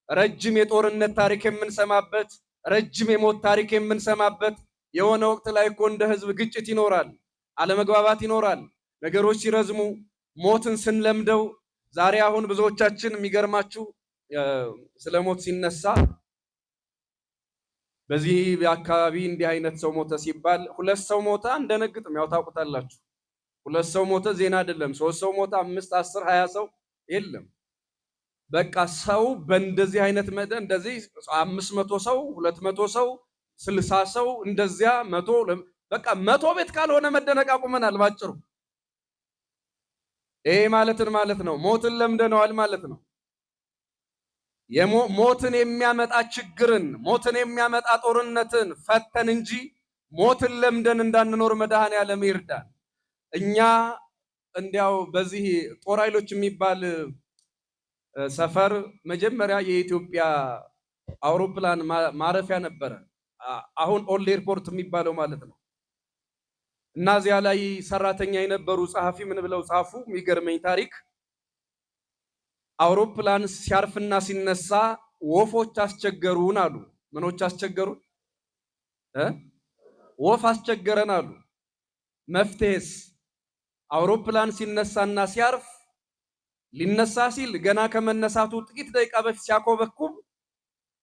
ረጅም የጦርነት ታሪክ የምንሰማበት፣ ረጅም የሞት ታሪክ የምንሰማበት፣ የሆነ ወቅት ላይ እኮ እንደ ህዝብ ግጭት ይኖራል፣ አለመግባባት ይኖራል። ነገሮች ሲረዝሙ ሞትን ስንለምደው ዛሬ አሁን ብዙዎቻችን የሚገርማችሁ ስለ ሞት ሲነሳ በዚህ አካባቢ እንዲህ አይነት ሰው ሞተ ሲባል 2 ሰው ሞተ እንደነግጥም ያው ታውቁታላችሁ። 2 ሰው ሞተ ዜና አይደለም። 3 ሰው ሞተ፣ 5፣ 10፣ 20 ሰው የለም። በቃ ሰው በእንደዚህ አይነት መጠን እንደዚህ 500 ሰው 200 ሰው 60 ሰው እንደዚያ 100 በቃ 100 ቤት ካልሆነ መደነቅ አቁመናል ባጭሩ። ይሄ ማለት ነው ሞትን ለምደነዋል ማለት ነው። ሞትን የሚያመጣ ችግርን ሞትን የሚያመጣ ጦርነትን ፈተን እንጂ ሞትን ለምደን እንዳንኖር መድኃኔዓለም ይርዳን። እኛ እንዲያው በዚህ ጦር ኃይሎች የሚባል ሰፈር መጀመሪያ የኢትዮጵያ አውሮፕላን ማረፊያ ነበረ። አሁን ኦልድ ኤርፖርት የሚባለው ማለት ነው። እና እዚያ ላይ ሰራተኛ የነበሩ ጸሐፊ ምን ብለው ጻፉ? የሚገርመኝ ታሪክ፣ አውሮፕላን ሲያርፍና ሲነሳ ወፎች አስቸገሩን አሉ። ምኖች አስቸገሩን? ወፍ አስቸገረን አሉ። መፍትሄስ? አውሮፕላን ሲነሳና ሲያርፍ ሊነሳ ሲል ገና ከመነሳቱ ጥቂት ደቂቃ በፊት ሲያኮበኩብ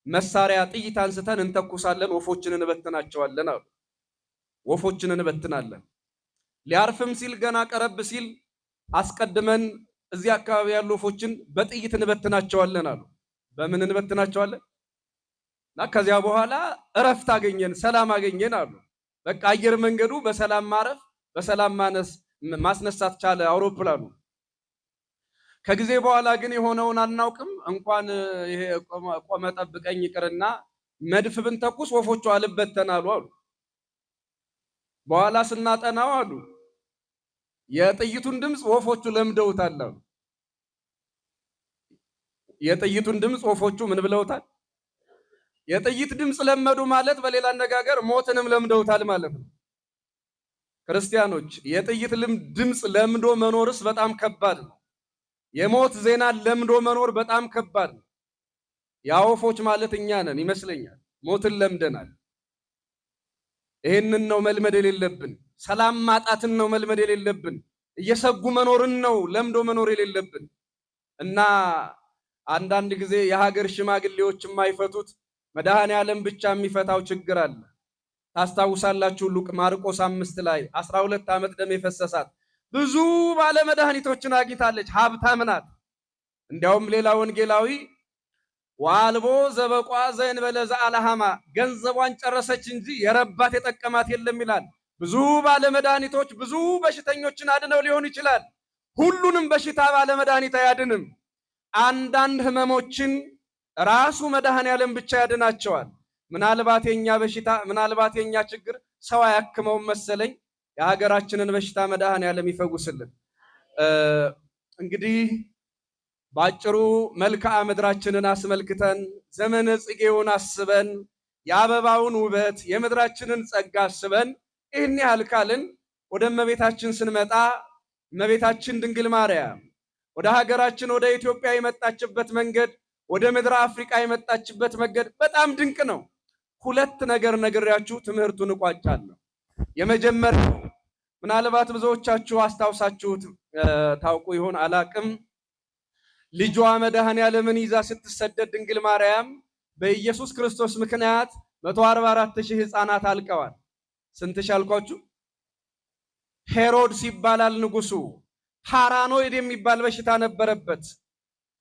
መሳሪያ ጥይት አንስተን እንተኩሳለን፣ ወፎችን እንበትናቸዋለን አሉ። ወፎችን እንበትናለን። ሊያርፍም ሲል ገና ቀረብ ሲል አስቀድመን እዚህ አካባቢ ያሉ ወፎችን በጥይት እንበትናቸዋለን አሉ። በምን እንበትናቸዋለን? እና ከዚያ በኋላ እረፍት አገኘን፣ ሰላም አገኘን አሉ። በቃ አየር መንገዱ በሰላም ማረፍ በሰላም ማስነሳት ቻለ አውሮፕላኑ። ከጊዜ በኋላ ግን የሆነውን አናውቅም። እንኳን ይሄ ቆመ ጠብቀኝ ይቅርና መድፍ ብንተኩስ ወፎቹ አልበተናሉ አሉ። በኋላ ስናጠናው አሉ የጥይቱን ድምፅ ወፎቹ ለምደውታል አሉ። የጥይቱን ድምፅ ወፎቹ ምን ብለውታል? የጥይት ድምፅ ለመዱ ማለት በሌላ አነጋገር ሞትንም ለምደውታል ማለት ነው። ክርስቲያኖች የጥይት ድምፅ ለምዶ መኖርስ በጣም ከባድ ነው። የሞት ዜና ለምዶ መኖር በጣም ከባድ ነው። ያወፎች ማለት እኛ ነን ይመስለኛል። ሞትን ለምደናል። ይሄንን ነው መልመድ የሌለብን። ሰላም ማጣትን ነው መልመድ የሌለብን። እየሰጉ መኖርን ነው ለምዶ መኖር የሌለብን። እና አንዳንድ ጊዜ የሀገር ሽማግሌዎች የማይፈቱት መድኃኔዓለም ብቻ የሚፈታው ችግር አለ። ታስታውሳላችሁ ማርቆስ 5 ላይ 12 ዓመት ደም የፈሰሳት ብዙ ባለ መድኃኒቶችን አግኝታለች። ሀብታም ናት። እንዲያውም ሌላ ወንጌላዊ ዋልቦ ዘበቋ ዘእንበለ ዘአልሃማ ገንዘቧን ጨረሰች እንጂ የረባት የጠቀማት የለም ይላል። ብዙ ባለ መድኃኒቶች ብዙ በሽተኞችን አድነው ሊሆን ይችላል። ሁሉንም በሽታ ባለ መድኃኒት አያድንም። አንዳንድ ህመሞችን ራሱ መድኃኔዓለም ብቻ ያድናቸዋል። ምናልባት የኛ በሽታ ምናልባት የኛ ችግር ሰው አያክመውም መሰለኝ። የሀገራችንን በሽታ መድኃኔዓለም ይፈውስልን። እንግዲህ ባጭሩ መልክዓ ምድራችንን አስመልክተን ዘመነ ጽጌውን አስበን የአበባውን ውበት የምድራችንን ጸጋ አስበን ይህን ያህል ካልን ወደ እመቤታችን ስንመጣ እመቤታችን ድንግል ማርያም ወደ ሀገራችን ወደ ኢትዮጵያ የመጣችበት መንገድ ወደ ምድረ አፍሪካ የመጣችበት መንገድ በጣም ድንቅ ነው። 2 ነገር ነግሬያችሁ ትምህርቱን እቋጫለሁ። የመጀመሪያው ምናልባት ብዙዎቻችሁ አስታውሳችሁት ታውቁ ይሆን አላቅም። ልጇ መድኃኔዓለምን ይዛ ስትሰደድ ድንግል ማርያም በኢየሱስ ክርስቶስ ምክንያት 144,000 ሕፃናት አልቀዋል። ስንት ሻልኳችሁ? ሄሮድስ ይባላል ንጉሱ። ፓራኖይድ የሚባል በሽታ ነበረበት።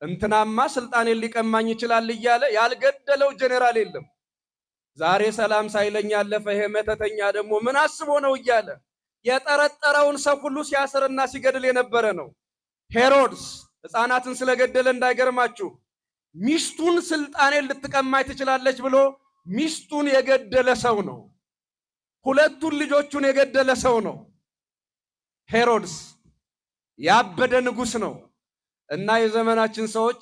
እንትናማ ስልጣኔን ሊቀማኝ ይችላል እያለ ያልገደለው ጀነራል የለም። ዛሬ ሰላም ሳይለኝ ያለፈ ይሄ መተተኛ ደግሞ ምን አስቦ ነው እያለ የጠረጠረውን ሰው ሁሉ ሲያስርና ሲገድል የነበረ ነው። ሄሮድስ ሕፃናትን ስለገደለ እንዳይገርማችሁ ሚስቱን ስልጣኔን ልትቀማኝ ትችላለች ብሎ ሚስቱን የገደለ ሰው ነው። ሁለቱን ልጆቹን የገደለ ሰው ነው። ሄሮድስ ያበደ ንጉሥ ነው። እና የዘመናችን ሰዎች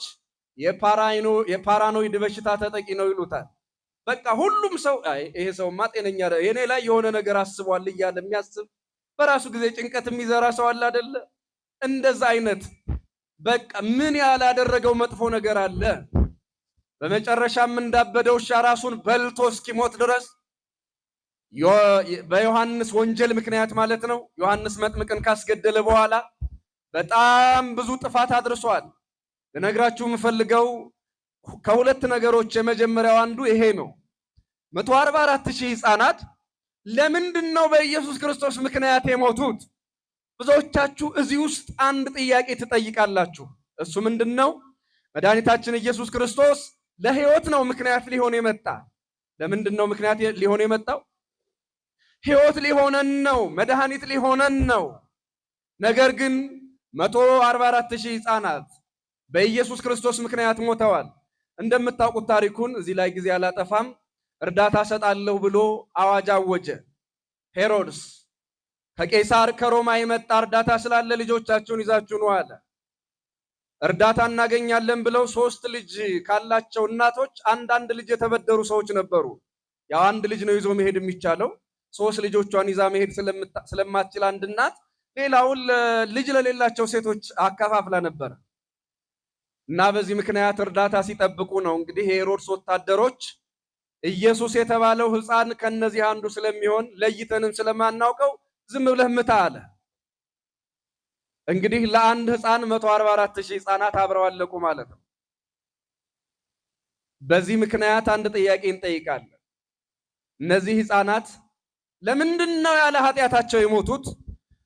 የፓራኖይድ በሽታ ተጠቂ ነው ይሉታል። በቃ ሁሉም ሰው ይሄ ሰውማ ጤነኛ የኔ ላይ የሆነ ነገር አስቧል እያለ የሚያስብ በራሱ ጊዜ ጭንቀት የሚዘራ ሰው አለ አይደለ? እንደዛ አይነት በቃ ምን ያላደረገው መጥፎ ነገር አለ? በመጨረሻም እንዳበደ ውሻ ራሱን በልቶ እስኪሞት ድረስ በዮሐንስ ወንጀል ምክንያት ማለት ነው። ዮሐንስ መጥምቅን ካስገደለ በኋላ በጣም ብዙ ጥፋት አድርሷል። ልነግራችሁ የምፈልገው ከሁለት ነገሮች የመጀመሪያው አንዱ ይሄ ነው። 144,000 ሕፃናት ለምንድን ነው በኢየሱስ ክርስቶስ ምክንያት የሞቱት? ብዙዎቻችሁ እዚህ ውስጥ አንድ ጥያቄ ትጠይቃላችሁ። እሱ ምንድን ነው? መድኃኒታችን ኢየሱስ ክርስቶስ ለሕይወት ነው ምክንያት ሊሆን የመጣ። ለምንድን ነው ምክንያት ሊሆን የመጣው? ሕይወት ሊሆነን ነው፣ መድኃኒት ሊሆነን ነው። ነገር ግን 144,000 ሕፃናት በኢየሱስ ክርስቶስ ምክንያት ሞተዋል። እንደምታውቁት ታሪኩን እዚህ ላይ ጊዜ አላጠፋም። እርዳታ ሰጣለሁ ብሎ አዋጅ አወጀ። ሄሮድስ ከቄሳር ከሮማ የመጣ እርዳታ ስላለ ልጆቻችሁን ይዛችሁ ነው አለ። እርዳታ እናገኛለን ብለው 3 ልጅ ካላቸው እናቶች አንዳንድ ልጅ የተበደሩ ሰዎች ነበሩ። ያው አንድ ልጅ ነው ይዞ መሄድ የሚቻለው። 3 ልጆቿን ይዛ መሄድ ስለማትችል አንድ እናት ሌላውን ልጅ ለሌላቸው ሴቶች አከፋፍላ ነበር። እና በዚህ ምክንያት እርዳታ ሲጠብቁ ነው እንግዲህ የሄሮድስ ወታደሮች ኢየሱስ የተባለው ሕፃን ከነዚህ አንዱ ስለሚሆን ለይተንም ስለማናውቀው ዝም ብለህ ምታ አለ። እንግዲህ ለአንድ ሕፃን 144,000 ሕፃናት አብረው አለቁ ማለት ነው። በዚህ ምክንያት አንድ ጥያቄ እንጠይቃለን። እነዚህ ሕፃናት ለምንድነው ያለ ኃጢአታቸው የሞቱት?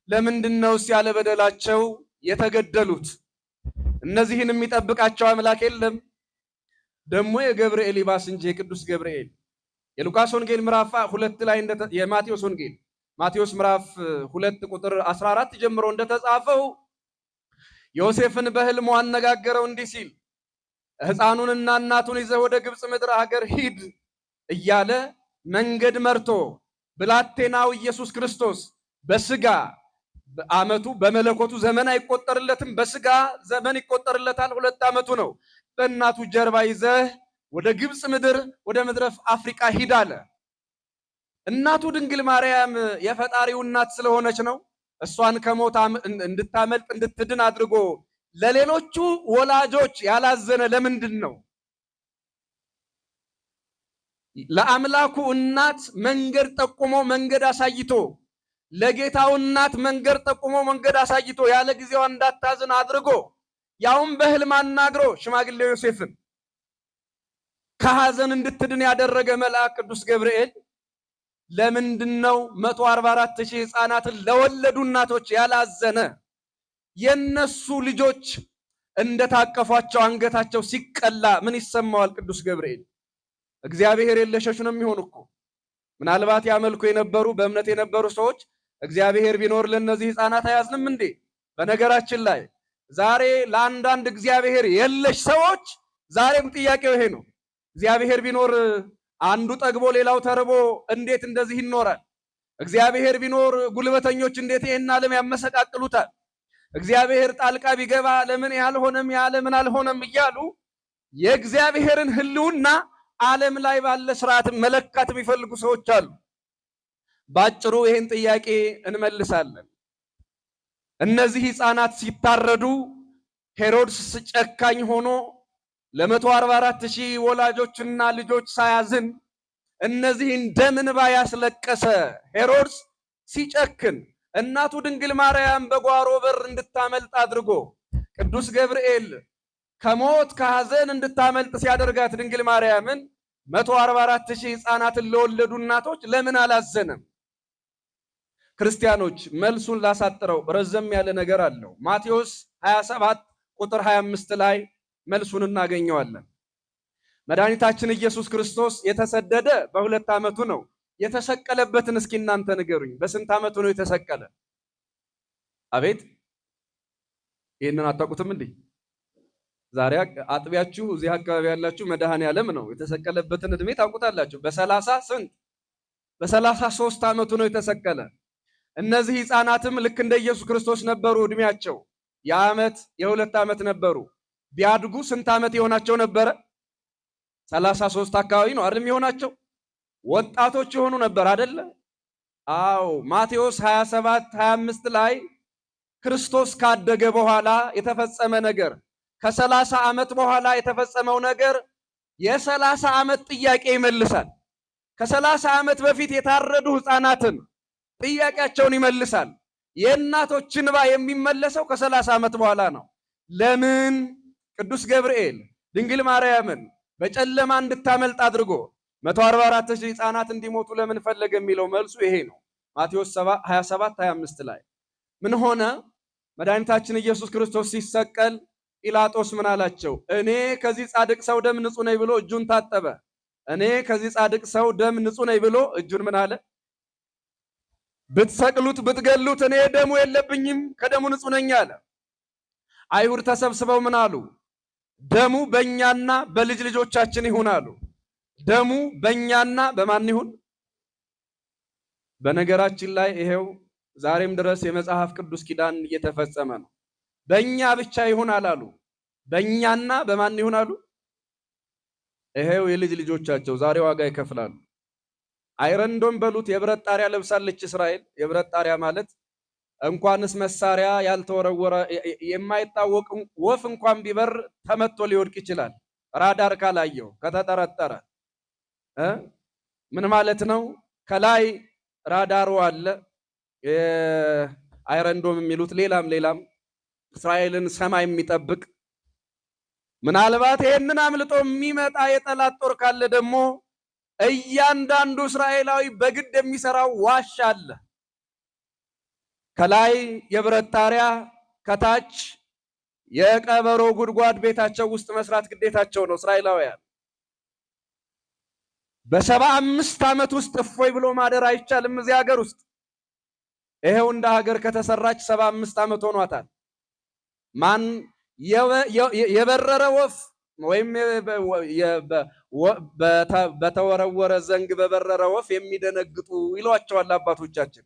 ለምንድነውስ ያለ በደላቸው የተገደሉት? እነዚህን የሚጠብቃቸው አምላክ የለም? ደግሞ የገብርኤል ይባስ እንጂ የቅዱስ ገብርኤል የሉቃስ ወንጌል ምዕራፍ 2 ላይ የማቴዎስ ወንጌል ማቴዎስ ምዕራፍ 2 ቁጥር 14 ጀምሮ እንደተጻፈው ዮሴፍን በሕልሙ አነጋገረው እንዲህ ሲል ሕፃኑንና እናቱን ይዘህ ወደ ግብፅ ምድር ሀገር ሂድ እያለ መንገድ መርቶ ብላቴናው ኢየሱስ ክርስቶስ በስጋ ዓመቱ በመለኮቱ ዘመን አይቆጠርለትም፣ በስጋ ዘመን ይቆጠርለታል። 2 ዓመቱ ነው። በእናቱ ጀርባ ይዘህ ወደ ግብፅ ምድር ወደ ምድረ አፍሪካ ሂድ አለ። እናቱ ድንግል ማርያም የፈጣሪው እናት ስለሆነች ነው። እሷን ከሞት እንድታመልጥ እንድትድን አድርጎ ለሌሎቹ ወላጆች ያላዘነ ለምንድን ነው? ለአምላኩ እናት መንገድ ጠቁሞ መንገድ አሳይቶ ለጌታው እናት መንገድ ጠቁሞ መንገድ አሳይቶ ያለ ጊዜዋ እንዳታዝን አድርጎ ያውም በሕልም አናግሮ ሽማግሌው ዮሴፍን ከሐዘን እንድትድን ያደረገ መልአክ ቅዱስ ገብርኤል ለምንድነው 144,000 ሕፃናትን ለወለዱ እናቶች ያላዘነ? የነሱ ልጆች እንደታቀፏቸው አንገታቸው ሲቀላ ምን ይሰማዋል ቅዱስ ገብርኤል? እግዚአብሔር የለሸሽ ነው የሚሆን እኮ። ምናልባት ያመልኩ የነበሩ በእምነት የነበሩ ሰዎች እግዚአብሔር ቢኖር ለነዚህ ሕፃናት አያዝንም እንዴ? በነገራችን ላይ ዛሬ ለአንዳንድ እግዚአብሔር የለሽ ሰዎች ዛሬም ጥያቄው ይሄ ነው። እግዚአብሔር ቢኖር አንዱ ጠግቦ ሌላው ተርቦ እንዴት እንደዚህ ይኖራል? እግዚአብሔር ቢኖር ጉልበተኞች እንዴት ይሄን ዓለም ያመሰቃቅሉታል? እግዚአብሔር ጣልቃ ቢገባ ለምን ያልሆነም ያለምን አልሆነም እያሉ የእግዚአብሔርን ሕልውና ዓለም ላይ ባለ ስርዓት መለካት የሚፈልጉ ሰዎች አሉ። ባጭሩ ይሄን ጥያቄ እንመልሳለን። እነዚህ ሕፃናት ሲታረዱ ሄሮድስ ጨካኝ ሆኖ ለ144,000 ወላጆችና ልጆች ሳያዝን እነዚህን ደም እንባ ያስለቀሰ ሄሮድስ ሲጨክን እናቱ ድንግል ማርያም በጓሮ በር እንድታመልጥ አድርጎ ቅዱስ ገብርኤል ከሞት ከሐዘን እንድታመልጥ ሲያደርጋት ድንግል ማርያምን 144,000 ሕፃናትን ለወለዱ እናቶች ለምን አላዘነም? ክርስቲያኖች መልሱን ላሳጥረው ረዘም ያለ ነገር አለው። ማቴዎስ 27 ቁጥር 25 ላይ መልሱን እናገኘዋለን። መድኃኒታችን ኢየሱስ ክርስቶስ የተሰደደ በ2 ዓመቱ ነው። የተሰቀለበትን እስኪ እናንተ ንገሩኝ። በስንት ዓመቱ ነው የተሰቀለ? አቤት ይሄንን አታውቁትም እንዴ? ዛሬ አጥቢያችሁ እዚህ አካባቢ ያላችሁ መድኃኔዓለም ነው የተሰቀለበትን እድሜ ታውቁታላችሁ። በ33 ዓመቱ ነው የተሰቀለ። እነዚህ ሕፃናትም ልክ እንደ ኢየሱስ ክርስቶስ ነበሩ። እድሜያቸው የዓመት የ2 ዓመት ነበሩ። ቢያድጉ ስንት ዓመት የሆናቸው ነበረ? 33 አካባቢ ነው አይደል የሆናቸው? ወጣቶች የሆኑ ነበር አይደለ? አዎ ማቴዎስ 27-25 ላይ ክርስቶስ ካደገ በኋላ የተፈጸመ ነገር፣ ከ30 ዓመት በኋላ የተፈጸመው ነገር የ30 ዓመት ጥያቄ ይመልሳል። ከ30 ዓመት በፊት የታረዱ ሕፃናትን ጥያቄያቸውን ይመልሳል። የእናቶች እንባ የሚመለሰው ከ30 ዓመት በኋላ ነው። ለምን? ቅዱስ ገብርኤል ድንግል ማርያምን በጨለማ እንድታመልጥ አድርጎ 144,000 ሕፃናት እንዲሞቱ ለምን ፈለገ የሚለው መልሱ ይሄ ነው። ማቴዎስ 27-25 ላይ ምን ሆነ? መድኃኒታችን ኢየሱስ ክርስቶስ ሲሰቀል ጲላጦስ ምን አላቸው? እኔ ከዚህ ጻድቅ ሰው ደም ንጹሕ ነኝ ብሎ እጁን ታጠበ። እኔ ከዚህ ጻድቅ ሰው ደም ንጹሕ ነኝ ብሎ እጁን ምን አለ? ብትሰቅሉት ብትገሉት እኔ ደሙ የለብኝም ከደሙ ንጹሕ ነኝ አለ። አይሁድ ተሰብስበው ምን አሉ? ደሙ በእኛና በልጅ ልጆቻችን ይሁን አሉ። ደሙ በእኛና በማን ይሁን? በነገራችን ላይ ይሄው ዛሬም ድረስ የመጽሐፍ ቅዱስ ኪዳን እየተፈጸመ ነው። በእኛ ብቻ ይሁን አላሉ። በእኛና በማን ይሁን አሉ? ይሄው የልጅ ልጆቻቸው ዛሬ ዋጋ ይከፍላሉ። አይረንዶም በሉት የብረት ጣሪያ ለብሳለች እስራኤል። የብረት ጣሪያ ማለት እንኳንስ መሳሪያ ያልተወረወረ የማይታወቅ ወፍ እንኳን ቢበር ተመቶ ሊወድቅ ይችላል። ራዳር ካላየው ከተጠረጠረ ምን ማለት ነው? ከላይ ራዳሩ አለ አይረንዶም የሚሉት ሌላም እስራኤልን ሰማይ የሚጠብቅ ምናልባት ይሄንን አምልጦ የሚመጣ የጠላት ጦር ካለ ደግሞ እያንዳንዱ እስራኤላዊ በግድ የሚሰራው ዋሻ አለ። ከላይ የብረት ጣሪያ ከታች የቀበሮ ጉድጓድ ቤታቸው ውስጥ መስራት ግዴታቸው ነው እስራኤላውያን። በ75 ዓመት ውስጥ እፎይ ብሎ ማደር አይቻልም እዚህ ሀገር ውስጥ። ይሄው እንደ ሀገር ከተሰራች 75 ዓመት ሆኗታል። ማን የበረረ ወፍ ወይም በተወረወረ ዘንግ በበረረ ወፍ የሚደነግጡ ይሏቸዋል አባቶቻችን።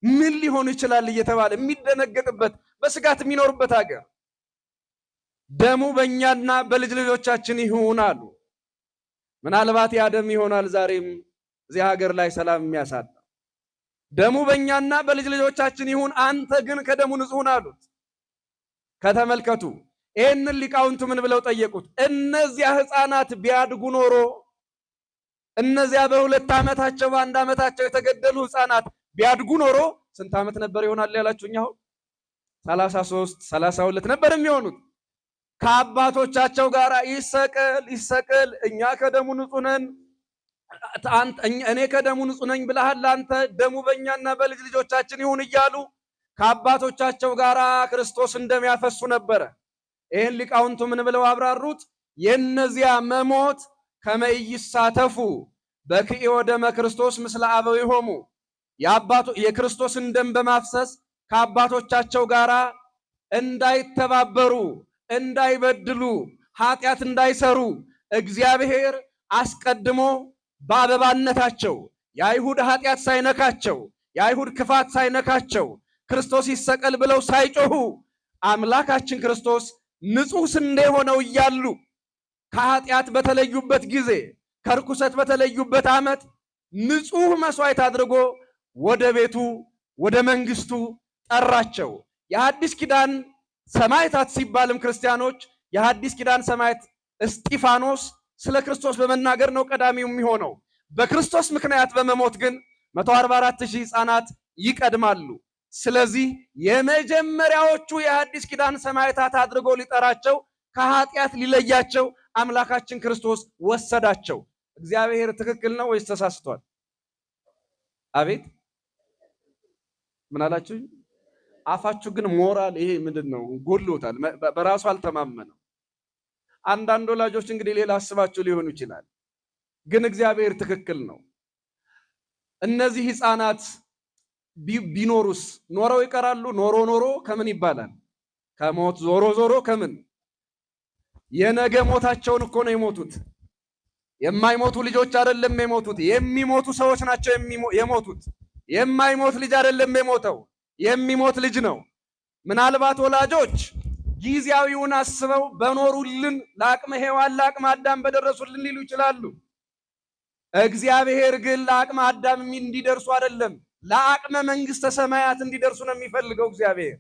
ምን ሊሆን ይችላል እየተባለ የሚደነገጥበት በስጋት የሚኖርበት ሀገር ደሙ በእኛና በልጅ ልጆቻችን ይሁን አሉ። ምናልባት ያ ደም ይሆናል ዛሬም እዚህ ሀገር ላይ ሰላም የሚያሳጣ። ደሙ በእኛና በልጅ ልጆቻችን ይሁን፣ አንተ ግን ከደሙ ንጹሕ ነህ አሉት። ከተመልከቱ ይህንን ሊቃውንቱ ምን ብለው ጠየቁት? እነዚያ ሕፃናት ቢያድጉ ኖሮ እነዚያ በ2 ዓመታቸው በ1 ዓመታቸው የተገደሉ ሕፃናት ቢያድጉ ኖሮ ስንት ዓመት ነበር ይሆናል ያላችሁኝ? አሁን 33 32 ነበር የሚሆኑት። ከአባቶቻቸው ጋር ይሰቀል እኛ ከደሙ ንጹሕ ነን፣ እኔ ከደሙ ንጹሕ ነኝ ብለሃል አንተ፣ ደሙ በእኛና በልጅ ልጆቻችን ይሁን እያሉ ከአባቶቻቸው ጋር ክርስቶስ እንደሚያፈሱ ነበረ። ይህን ሊቃውንቱ ምን ብለው አብራሩት? የነዚያ መሞት ከመይሳተፉ በክእዮ ደመ ክርስቶስ ምስለ አበዊሆሙ፣ የክርስቶስን ደም በማፍሰስ ከአባቶቻቸው ጋር እንዳይተባበሩ፣ እንዳይበድሉ፣ ኃጢአት እንዳይሰሩ እግዚአብሔር አስቀድሞ በአበባነታቸው የአይሁድ ኃጢአት ሳይነካቸው፣ የአይሁድ ክፋት ሳይነካቸው፣ ክርስቶስ ይሰቀል ብለው ሳይጮሁ አምላካችን ክርስቶስ ንጹሕ ስንዴ ሆነው እያሉ ከኃጢአት በተለዩበት ጊዜ፣ ከርኩሰት በተለዩበት ዓመት ንጹሕ መስዋዕት አድርጎ ወደ ቤቱ ወደ መንግስቱ ጠራቸው። የሐዲስ ኪዳን ሰማዕታት ሲባልም ክርስቲያኖች የሐዲስ ኪዳን ሰማዕት እስጢፋኖስ ስለ ክርስቶስ በመናገር ነው ቀዳሚው የሚሆነው። በክርስቶስ ምክንያት በመሞት ግን 144,000 ሕፃናት ይቀድማሉ። ስለዚህ የመጀመሪያዎቹ የሐዲስ ኪዳን ሰማዕታት አድርጎ ሊጠራቸው፣ ከኃጢአት ሊለያቸው አምላካችን ክርስቶስ ወሰዳቸው። እግዚአብሔር ትክክል ነው ወይስ ተሳስቷል? አቤት ምን አላችሁ? አፋችሁ ግን ሞራል ይሄ ምንድነው ጎሎታል፣ በራሱ አልተማመነም። አንዳንድ ወላጆች እንግዲህ ሌላ አስባችሁ ሊሆኑ ይችላል፣ ግን እግዚአብሔር ትክክል ነው። እነዚህ ሕፃናት ቢኖሩስ ኖረው ይቀራሉ? ኖሮ ከምን ይባላል? ከሞት ዞሮ ከምን የነገ ሞታቸውን እኮ ነው የሞቱት። የማይሞቱ ልጆች አይደለም የሞቱት፣ የሚሞቱ ሰዎች ናቸው የሞቱት። የማይሞት ልጅ አይደለም የሞተው፣ የሚሞት ልጅ ነው። ምናልባት ወላጆች ጊዜያዊውን አስበው በኖሩልን ለአቅመ ሔዋን ለአቅመ አዳም በደረሱልን ሊሉ ይችላሉ። እግዚአብሔር ግን ለአቅመ አዳም እንዲደርሱ አይደለም፣ ለአቅመ መንግሥተ ሰማያት እንዲደርሱ ነው የሚፈልገው። እግዚአብሔር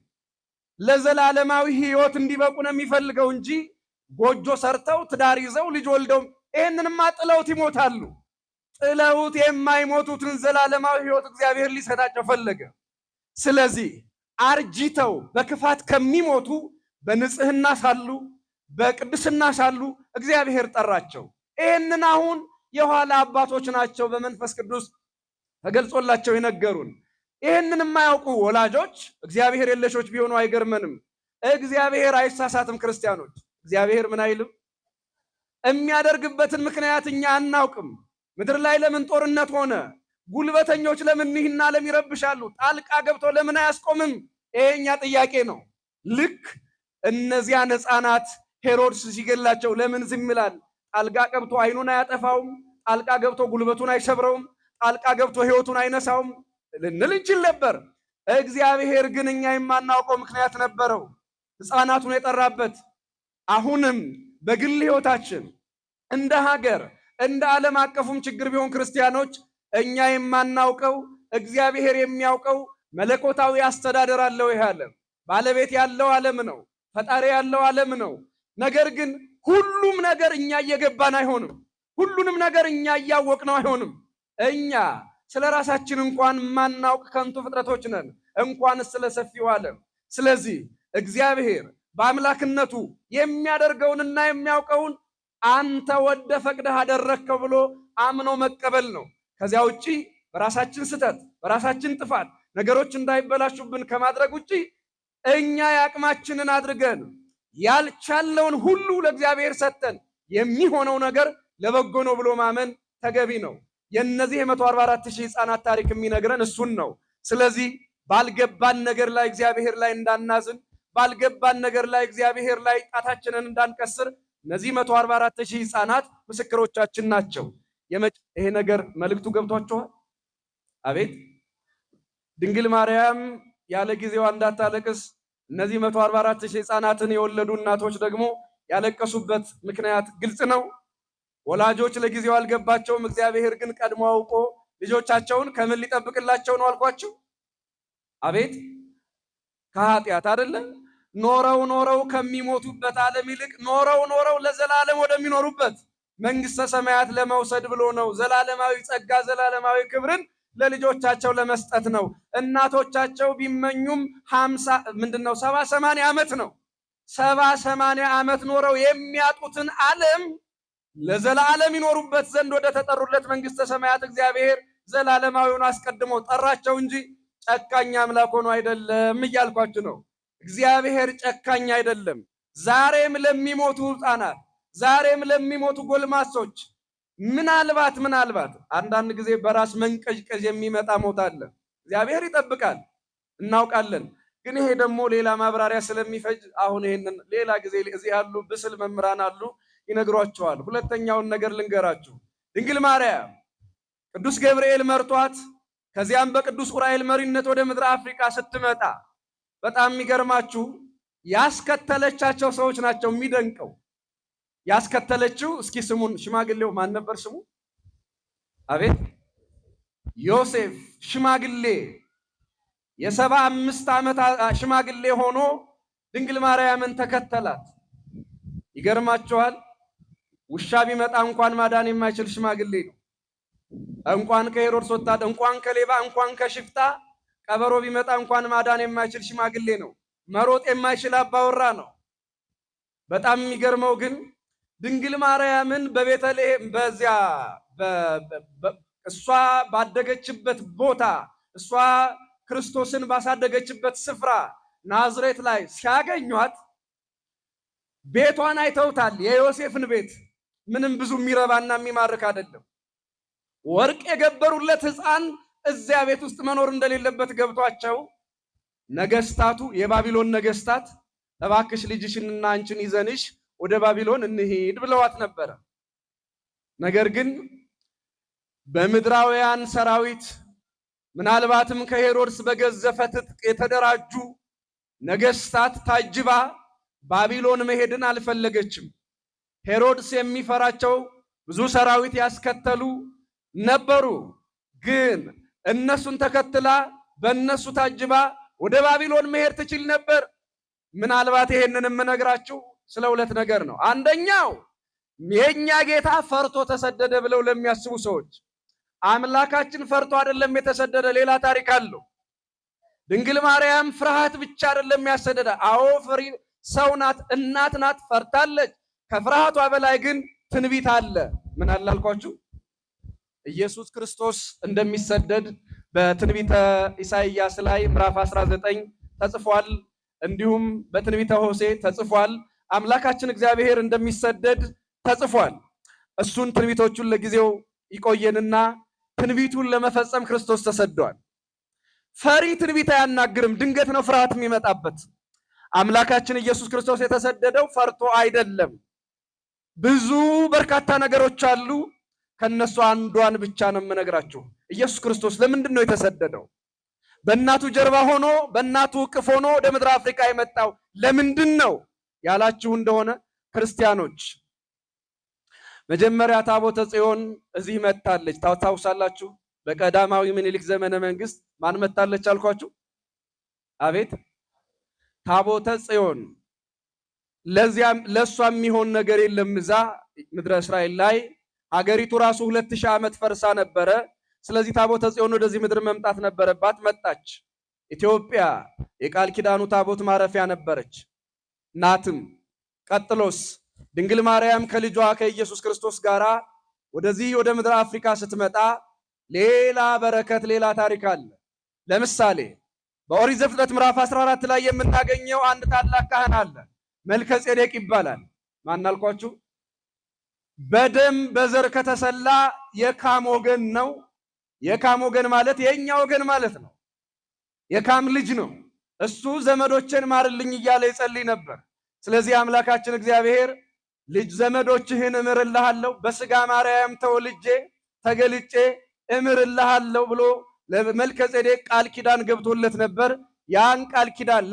ለዘላለማዊ ሕይወት እንዲበቁ ነው የሚፈልገው እንጂ ጎጆ ሰርተው ትዳር ይዘው ልጅ ወልደው ይህንንማ ጥለውት ይሞታሉ። ጥለውት የማይሞቱትን ዘላለማዊ ሕይወት እግዚአብሔር ሊሰጣቸው ፈለገ። ስለዚህ አርጅተው በክፋት ከሚሞቱ በንጽህና ሳሉ በቅድስና ሳሉ እግዚአብሔር ጠራቸው። ይህንን አሁን የኋላ አባቶች ናቸው በመንፈስ ቅዱስ ተገልጾላቸው የነገሩን። ይህንን የማያውቁ ወላጆች እግዚአብሔር የለሾች ቢሆኑ አይገርመንም። እግዚአብሔር አይሳሳትም። ክርስቲያኖች እግዚአብሔር ምን አይልም። የሚያደርግበትን ምክንያት እኛ አናውቅም። ምድር ላይ ለምን ጦርነት ሆነ? ጉልበተኞች ለምን ይህና ለም ይረብሻሉ? ጣልቃ ገብቶ ለምን አያስቆምም? ይሄኛ ጥያቄ ነው። ልክ እነዚያን ሕፃናት ሄሮድስ ሲገላቸው ለምን ዝም ይላል? ጣልቃ ገብቶ አይኑን አያጠፋውም? ጣልቃ ገብቶ ጉልበቱን አይሰብረውም? ጣልቃ ገብቶ ሕይወቱን አይነሳውም ልንል እንችል ነበር። እግዚአብሔር ግን እኛ የማናውቀው ምክንያት ነበረው ሕፃናቱን የጠራበት። አሁንም በግል ሕይወታችን እንደ ሀገር እንደ ዓለም አቀፉም ችግር ቢሆን ክርስቲያኖች እኛ የማናውቀው እግዚአብሔር የሚያውቀው መለኮታዊ አስተዳደር አለው። ይህ ዓለም ባለቤት ያለው ዓለም ነው። ፈጣሪ ያለው ዓለም ነው። ነገር ግን ሁሉም ነገር እኛ እየገባን አይሆንም። ሁሉንም ነገር እኛ እያወቅነው አይሆንም። እኛ ስለ ራሳችን እንኳን ማናውቅ ከንቱ ፍጥረቶች ነን፣ እንኳን ስለ ሰፊው ዓለም። ስለዚህ እግዚአብሔር በአምላክነቱ የሚያደርገውንና የሚያውቀውን አንተ ወደ ፈቅደህ አደረግከው ብሎ አምኖ መቀበል ነው። ከዚያ ውጪ በራሳችን ስተት በራሳችን ጥፋት ነገሮች እንዳይበላሹብን ከማድረግ ውጪ እኛ የአቅማችንን አድርገን ያልቻለውን ሁሉ ለእግዚአብሔር ሰጠን የሚሆነው ነገር ለበጎ ነው ብሎ ማመን ተገቢ ነው። የእነዚህ የ144,000 ሕፃናት ታሪክ የሚነግረን እሱን ነው። ስለዚህ ባልገባን ነገር ላይ እግዚአብሔር ላይ እንዳናዝን፣ ባልገባን ነገር ላይ እግዚአብሔር ላይ ጣታችንን እንዳንቀስር እነዚህ 144,000 ሕፃናት ምስክሮቻችን ናቸው። ይሄ ነገር መልእክቱ ገብቷችኋል? አቤት ድንግል ማርያም ያለ ጊዜዋ እንዳታለቅስ እነዚህ 144,000 ሕፃናትን የወለዱ እናቶች ደግሞ ያለቀሱበት ምክንያት ግልጽ ነው። ወላጆች ለጊዜው አልገባቸውም። እግዚአብሔር ግን ቀድሞ አውቆ ልጆቻቸውን ከምን ሊጠብቅላቸው ነው አልኳቸው? አቤት ከኃጢአት አይደለም። ኖረው ከሚሞቱበት ዓለም ይልቅ ኖረው ለዘላለም ወደሚኖሩበት መንግሥተ ሰማያት ለመውሰድ ብሎ ነው። ዘላለማዊ ጸጋ ዘላለማዊ ክብርን ለልጆቻቸው ለመስጠት ነው። እናቶቻቸው ቢመኙም 70-80 ዓመት ነው። 70-80 ዓመት ኖረው የሚያጡትን ዓለም ለዘላለም ይኖሩበት ዘንድ ወደ ተጠሩለት መንግሥተ ሰማያት እግዚአብሔር ዘላለማዊውን አስቀድሞ ጠራቸው እንጂ ጨካኝ አምላክ ሆኖ አይደለም እያልኳችሁ ነው። እግዚአብሔር ጨካኝ አይደለም። ዛሬም ለሚሞቱ ሕፃናት፣ ዛሬም ለሚሞቱ ጎልማሶች ምናልባት አንዳንድ ጊዜ በራስ መንቀዥቀዥ የሚመጣ ሞት አለ። እግዚአብሔር ይጠብቃል፣ እናውቃለን። ግን ይሄ ደግሞ ሌላ ማብራሪያ ስለሚፈጅ አሁን ይሄንን ሌላ ጊዜ እዚህ ያሉ ብስል መምህራን አሉ ይነግሯቸዋል። ሁለተኛውን ነገር ልንገራችሁ። ድንግል ማርያም ቅዱስ ገብርኤል መርቷት ከዚያም በቅዱስ ዑራኤል መሪነት ወደ ምድረ አፍሪካ ስትመጣ በጣም የሚገርማችሁ ያስከተለቻቸው ሰዎች ናቸው። የሚደንቀው ያስከተለችው እስኪ ስሙን ሽማግሌው ማን ነበር ስሙ? አቤት ዮሴፍ ሽማግሌ የ75 ዓመት ሽማግሌ ሆኖ ድንግል ማርያምን ተከተላት። ይገርማችኋል። ውሻ ቢመጣ እንኳን ማዳን የማይችል ሽማግሌ ነው። እንኳን ከሄሮድስ ወታደር፣ እንኳን ከሌባ፣ እንኳን ከሽፍታ ቀበሮ ቢመጣ እንኳን ማዳን የማይችል ሽማግሌ ነው። መሮጥ የማይችል አባወራ ነው። በጣም የሚገርመው ግን ድንግል ማርያምን በቤተልሔም በዚያ እሷ ባደገችበት ቦታ እሷ ክርስቶስን ባሳደገችበት ስፍራ ናዝሬት ላይ ሲያገኟት ቤቷን አይተውታል። የዮሴፍን ቤት ምንም ብዙ የሚረባና የሚማርክ አይደለም። ወርቅ የገበሩለት ሕፃን እዚያ ቤት ውስጥ መኖር እንደሌለበት ገብቷቸው ነገስታቱ የባቢሎን ነገስታት እባክሽ ልጅሽንና አንቺን ይዘንሽ ወደ ባቢሎን እንሂድ ብለዋት ነበረ። ነገር ግን በምድራውያን ሰራዊት ምናልባትም ከሄሮድስ በገዘፈ ትጥቅ የተደራጁ ነገስታት ታጅባ ባቢሎን መሄድን አልፈለገችም። ሄሮድስ የሚፈራቸው ብዙ ሰራዊት ያስከተሉ ነበሩ። ግን እነሱን ተከትላ በእነሱ ታጅባ ወደ ባቢሎን መሄድ ትችል ነበር። ምናልባት ይሄንን የምነግራችሁ ስለ ሁለት ነገር ነው። አንደኛው የኛ ጌታ ፈርቶ ተሰደደ ብለው ለሚያስቡ ሰዎች አምላካችን ፈርቶ አይደለም የተሰደደ፣ ሌላ ታሪክ አለው። ድንግል ማርያም ፍርሃት ብቻ አይደለም ያሰደደ። አዎ ፍሪ ሰው ናት፣ እናት ናት፣ ፈርታለች። ከፍርሃቷ በላይ ግን ትንቢት አለ። ምን አለ አልኳችሁ? ኢየሱስ ክርስቶስ እንደሚሰደድ በትንቢተ ኢሳይያስ ላይ ምዕራፍ 19 ተጽፏል። እንዲሁም በትንቢተ ሆሴዕ ተጽፏል። አምላካችን እግዚአብሔር እንደሚሰደድ ተጽፏል። እሱን ትንቢቶቹን ለጊዜው ይቆየንና ትንቢቱን ለመፈጸም ክርስቶስ ተሰዷል። ፈሪ ትንቢት አያናግርም። ድንገት ነው ፍርሃት የሚመጣበት። አምላካችን ኢየሱስ ክርስቶስ የተሰደደው ፈርቶ አይደለም። ብዙ በርካታ ነገሮች አሉ። ከነሱ አንዷን ብቻ ነው የምነግራችሁ። ኢየሱስ ክርስቶስ ለምንድን ነው የተሰደደው? በእናቱ ጀርባ ሆኖ በእናቱ እቅፍ ሆኖ ወደ ምድረ አፍሪካ የመጣው ለምንድን ነው ያላችሁ እንደሆነ ክርስቲያኖች፣ መጀመሪያ ታቦተ ጽዮን እዚህ መጣለች። ታውሳላችሁ? በቀዳማዊ ምኒልክ ዘመነ መንግስት ማን መጣለች አልኳችሁ? አቤት ታቦተ ጽዮን። ለሷ የሚሆን ነገር የለም። እዛ ምድረ እስራኤል ላይ ሀገሪቱ ራሱ 2000 ዓመት ፈርሳ ነበረ። ስለዚህ ታቦተ ጽዮን ወደዚህ ምድር መምጣት ነበረባት። መጣች። ኢትዮጵያ የቃል ኪዳኑ ታቦት ማረፊያ ነበረች ናትም። ቀጥሎስ ድንግል ማርያም ከልጇ ከኢየሱስ ክርስቶስ ጋር ወደዚህ ወደ ምድረ አፍሪካ ስትመጣ ሌላ በረከት፣ ሌላ ታሪክ አለ። ለምሳሌ በኦሪት ዘፍጥረት ምዕራፍ 14 ላይ የምናገኘው አንድ ታላቅ ካህን አለ። መልከ ጼዴቅ ይባላል። ማን አልኳችሁ? በደም በዘር ከተሰላ የካም ወገን ነው። የካም ወገን ማለት የኛ ወገን ማለት ነው። የካም ልጅ ነው። እሱ ዘመዶችን ማርልኝ እያለ ይጸልይ ነበር። ስለዚህ አምላካችን እግዚአብሔር ልጅ ዘመዶችህን እምርልሃለሁ፣ በስጋ ማርያም ተወልጄ ተገልጬ እምርልሃለሁ ብሎ ለመልከ ጼዴቅ ቃል ኪዳን ገብቶለት ነበር። ያን ቃል ኪዳን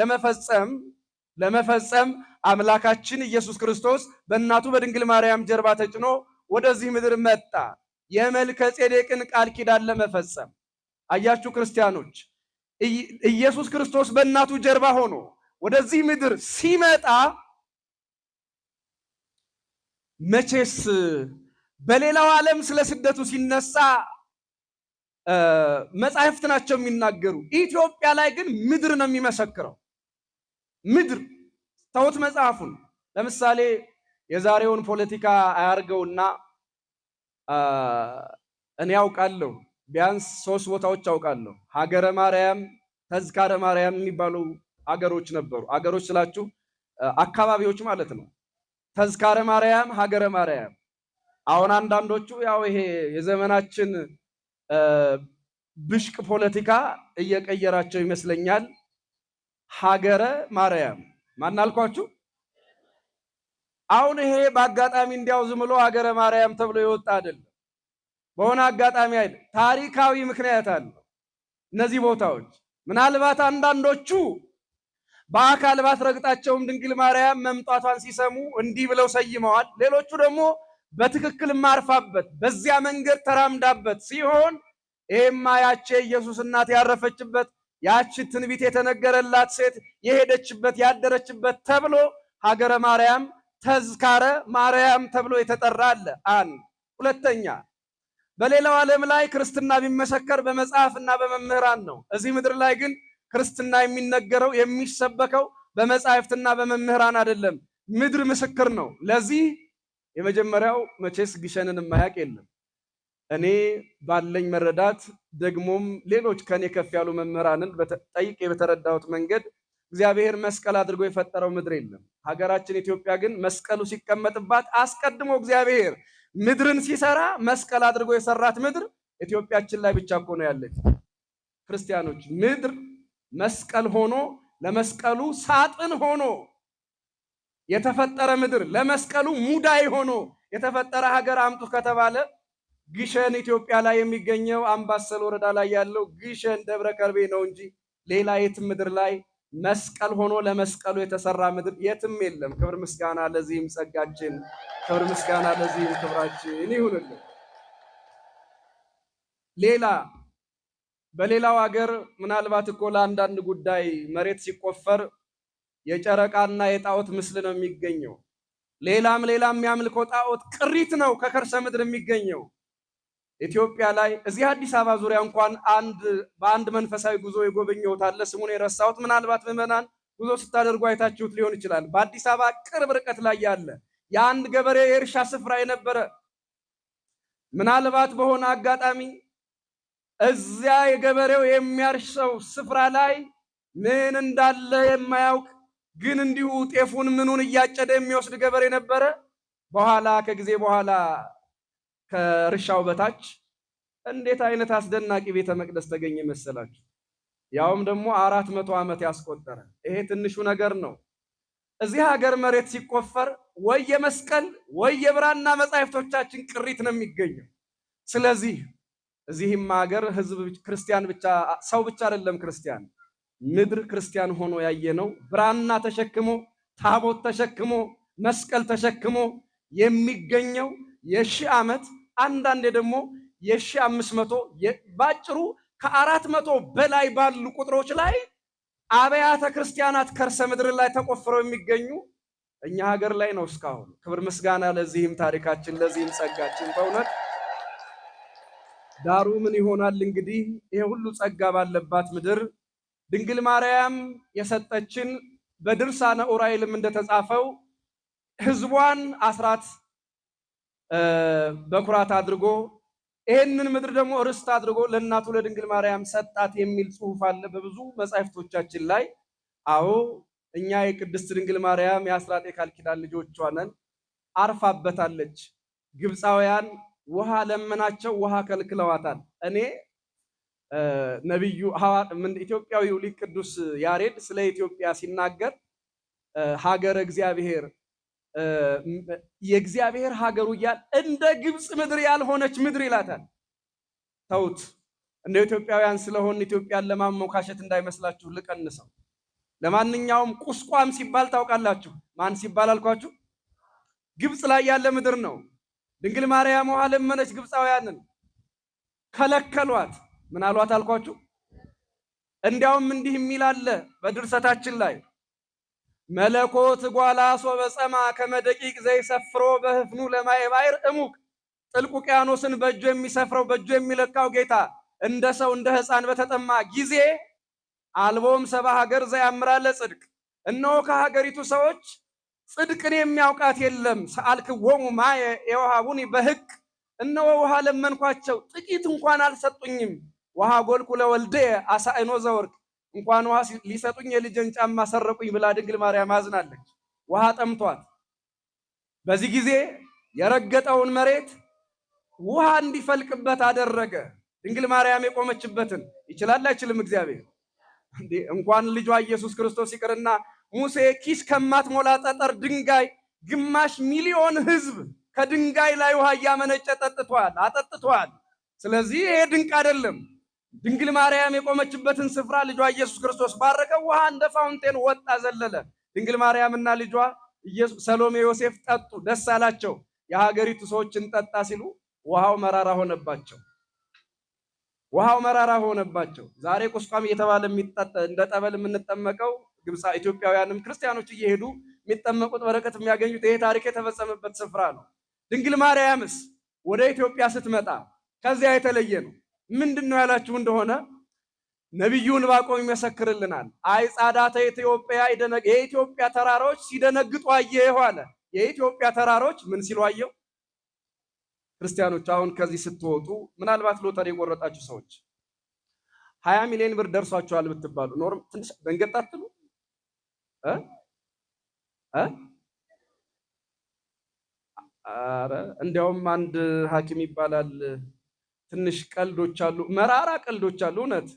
ለመፈጸም አምላካችን ኢየሱስ ክርስቶስ በእናቱ በድንግል ማርያም ጀርባ ተጭኖ ወደዚህ ምድር መጣ። የመልከ ጼዴቅን ቃል ኪዳን ለመፈጸም አያችሁ ክርስቲያኖች፣ ኢየሱስ ክርስቶስ በእናቱ ጀርባ ሆኖ ወደዚህ ምድር ሲመጣ መቼስ በሌላው ዓለም ስለ ስደቱ ሲነሳ መጻሕፍት ናቸው የሚናገሩ። ኢትዮጵያ ላይ ግን ምድር ነው የሚመሰክረው። ምድር ተውት መጽሐፉን። ለምሳሌ የዛሬውን ፖለቲካ አያርገውና እኔ ያውቃለሁ፣ ቢያንስ 3 ቦታዎች አውቃለሁ። ሀገረ ማርያም፣ ተዝካረ ማርያም የሚባሉ አገሮች ነበሩ። አገሮች ስላችሁ አካባቢዎች ማለት ነው። ተዝካረ ማርያም፣ ሀገረ ማርያም። አሁን አንዳንዶቹ ያው ይሄ የዘመናችን ብሽቅ ፖለቲካ እየቀየራቸው ይመስለኛል። ሀገረ ማርያም ማን አልኳችሁ? አሁን ይሄ በአጋጣሚ እንዲያው ዝም ብሎ ሀገረ ማርያም ተብሎ የወጣ አይደለም። በሆነ አጋጣሚ አይደለም፣ ታሪካዊ ምክንያት አለው። እነዚህ ቦታዎች ምናልባት አንዳንዶቹ በአካል ባትረግጣቸውም ድንግል ማርያም መምጣቷን ሲሰሙ እንዲህ ብለው ሰይመዋል። ሌሎቹ ደግሞ በትክክል ማርፋበት በዚያ መንገድ ተራምዳበት ሲሆን ይሄማ ያቺ ኢየሱስ እናት ያረፈችበት ያቺ ትንቢት የተነገረላት ሴት የሄደችበት ያደረችበት ተብሎ ሀገረ ማርያም፣ ተዝካረ ማርያም ተብሎ የተጠራ አለ። አንድ ሁለተኛ፣ በሌላው ዓለም ላይ ክርስትና ቢመሰከር በመጽሐፍና በመምህራን ነው። እዚህ ምድር ላይ ግን ክርስትና የሚነገረው የሚሰበከው በመጽሐፍትና በመምህራን አይደለም። ምድር ምስክር ነው። ለዚህ የመጀመሪያው መቼስ ግሸንን የማያውቅ የለም። እኔ ባለኝ መረዳት ደግሞም ሌሎች ከኔ ከፍ ያሉ መምህራንን ጠይቄ በተረዳሁት መንገድ እግዚአብሔር መስቀል አድርጎ የፈጠረው ምድር የለም። ሀገራችን ኢትዮጵያ ግን መስቀሉ ሲቀመጥባት አስቀድሞ እግዚአብሔር ምድርን ሲሰራ መስቀል አድርጎ የሰራት ምድር ኢትዮጵያችን ላይ ብቻ እኮ ነው ያለች። ክርስቲያኖች ምድር መስቀል ሆኖ ለመስቀሉ ሳጥን ሆኖ የተፈጠረ ምድር ለመስቀሉ ሙዳይ ሆኖ የተፈጠረ ሀገር አምጡ ከተባለ ግሸን ኢትዮጵያ ላይ የሚገኘው አምባሰል ወረዳ ላይ ያለው ግሸን ደብረ ከርቤ ነው እንጂ ሌላ የትም ምድር ላይ መስቀል ሆኖ ለመስቀሉ የተሰራ ምድር የትም የለም። ክብር ምስጋና ለዚህም ጸጋችን፣ ክብር ምስጋና ለዚህም ክብራችን ይሁንልን። በሌላው ሀገር ምናልባት እኮ ለአንዳንድ ጉዳይ መሬት ሲቆፈር የጨረቃና የጣዖት ምስል ነው የሚገኘው። ሌላም የሚያምልከው ጣዖት ቅሪት ነው ከከርሰ ምድር የሚገኘው። ኢትዮጵያ ላይ እዚህ አዲስ አበባ ዙሪያ እንኳን በአንድ መንፈሳዊ ጉዞ የጎበኘሁት አለ። ስሙን የረሳሁት፣ ምናልባት ምዕመናን ጉዞ ስታደርጉ አይታችሁት ሊሆን ይችላል። በአዲስ አበባ ቅርብ ርቀት ላይ ያለ የአንድ ገበሬ የእርሻ ስፍራ የነበረ ምናልባት በሆነ አጋጣሚ እዚያ የገበሬው የሚያርሰው ስፍራ ላይ ምን እንዳለ የማያውቅ ግን እንዲሁ ጤፉን ምኑን እያጨደ የሚወስድ ገበሬ ነበረ። በኋላ ከጊዜ በኋላ ከእርሻው በታች እንዴት አይነት አስደናቂ ቤተ መቅደስ ተገኘ መሰላችሁ? ያውም ደግሞ 400 ዓመት ያስቆጠረ። ይሄ ትንሹ ነገር ነው። እዚህ ሀገር መሬት ሲቆፈር ወይ የመስቀል ወይ የብራና መጻሕፍቶቻችን ቅሪት ነው የሚገኘው። ስለዚህ እዚህም ሀገር ህዝብ ክርስቲያን ብቻ ሰው ብቻ አይደለም ክርስቲያን፣ ምድር ክርስቲያን ሆኖ ያየነው ብራና ተሸክሞ ታቦት ተሸክሞ መስቀል ተሸክሞ የሚገኘው የሺህ ዓመት አንዳንዴ ደግሞ የ1500 ባጭሩ ከ400 በላይ ባሉ ቁጥሮች ላይ አብያተ ክርስቲያናት ከርሰ ምድር ላይ ተቆፍረው የሚገኙ እኛ ሀገር ላይ ነው እስካሁን። ክብር ምስጋና ለዚህም ታሪካችን ለዚህም ጸጋችን። በእውነት ዳሩ ምን ይሆናል እንግዲህ ይሄ ሁሉ ጸጋ ባለባት ምድር ድንግል ማርያም የሰጠችን በድርሳነ ዑራኤልም እንደተጻፈው ህዝቧን አስራት በኩራት አድርጎ ይሄንን ምድር ደግሞ ርስት አድርጎ ለእናቱ ለድንግል ማርያም ሰጣት የሚል ጽሑፍ አለ በብዙ መጻሕፍቶቻችን ላይ። አዎ እኛ የቅድስት ድንግል ማርያም የአስራት የቃል ኪዳን ልጆቿ ነን። አርፋበታለች። ግብፃውያን ውሃ ለመናቸው፣ ውሃ ከልክለዋታል። እኔ ነብዩ ኢትዮጵያዊው ሊቅ ቅዱስ ያሬድ ስለ ኢትዮጵያ ሲናገር ሀገረ እግዚአብሔር የእግዚአብሔር ሀገሩ እያል እንደ ግብፅ ምድር ያልሆነች ምድር ይላታል። ተውት፣ እንደ ኢትዮጵያውያን ስለሆን ኢትዮጵያን ለማሞካሸት እንዳይመስላችሁ ልቀንሰው። ለማንኛውም ቁስቋም ሲባል ታውቃላችሁ። ማን ሲባል አልኳችሁ? ግብፅ ላይ ያለ ምድር ነው። ድንግል ማርያም ውሃ ለመነች፣ ግብፃውያንን ከለከሏት። ምን አሏት አልኳችሁ? እንዲያውም እንዲህ የሚል አለ በድርሰታችን ላይ መለኮት ጓላሶ በጸማ ከመደቂቅ ዘይሰፍሮ በህፍኑ ለማየ ባሕር እሙቅ። ጥልቅ ውቅያኖስን በእጁ የሚሰፍረው በእጁ የሚለካው ጌታ እንደ ሰው እንደ ሕፃን በተጠማ ጊዜ አልቦም ሰባ ሀገር ዘያምራ ለጽድቅ። እነሆ ከሀገሪቱ ሰዎች ጽድቅን የሚያውቃት የለም። ሰአልክዎሙ ማየ የውሃቡኒ በሕቅ። እነሆ ውሃ ለመንኳቸው ጥቂት እንኳን አልሰጡኝም። ውሃ ጎልኩ ለወልደየ አሳእኖ ዘወርቅ። እንኳን ውሃ ሊሰጡኝ የልጅን ጫማ ሰረቁኝ ብላ ድንግል ማርያም አዝናለች። ውሃ ጠምቷት በዚህ ጊዜ የረገጠውን መሬት ውሃ እንዲፈልቅበት አደረገ። ድንግል ማርያም የቆመችበትን ይችላል አይችልም? እግዚአብሔር እንዴ! እንኳን ልጇ ኢየሱስ ክርስቶስ ይቅርና ሙሴ ኪስ ከማትሞላ ጠጠር ድንጋይ ግማሽ ሚሊዮን ሕዝብ ከድንጋይ ላይ ውሃ እያመነጨ አጠጥቷል። ስለዚህ ይሄ ድንቅ አይደለም? ድንግል ማርያም የቆመችበትን ስፍራ ልጇ ኢየሱስ ክርስቶስ ባረከው። ውሃ እንደ ፋውንቴን ወጣ ዘለለ። ድንግል ማርያምና ልጇ ሰሎሜ ዮሴፍ ጠጡ፣ ደስ አላቸው። የሀገሪቱ ሰዎች እንጠጣ ሲሉ ውሃው መራራ ሆነባቸው። ዛሬ ቁስቋም እየተባለ እንደ ጠበል የምንጠመቀው ኢትዮጵያውያንም ክርስቲያኖች እየሄዱ የሚጠመቁት በረከት የሚያገኙት ይሄ ታሪክ የተፈጸመበት ስፍራ ነው። ድንግል ማርያምስ ወደ ኢትዮጵያ ስትመጣ ከዚያ የተለየ ነው። ምንድነው ያላችሁ እንደሆነ ነብዩ ዕንባቆም ይመሰክርልናል። አይጻዳተ ኢትዮጵያ የኢትዮጵያ ተራሮች ሲደነግጡ አየሁ አለ። የኢትዮጵያ ተራሮች ምን ሲሉ አየሁ? ክርስቲያኖች አሁን ከዚህ ስትወጡ ምናልባት ሎተሪ የቆረጣችሁ ሰዎች 20 ሚሊዮን ብር ደርሷችኋል ብትባሉ ኖርም ትንሽ ደንገጣትሉ አረ እንዲያውም አንድ ሐኪም ይባላል ትንሽ ቀልዶች አሉ፣ መራራ ቀልዶች አሉ። እውነት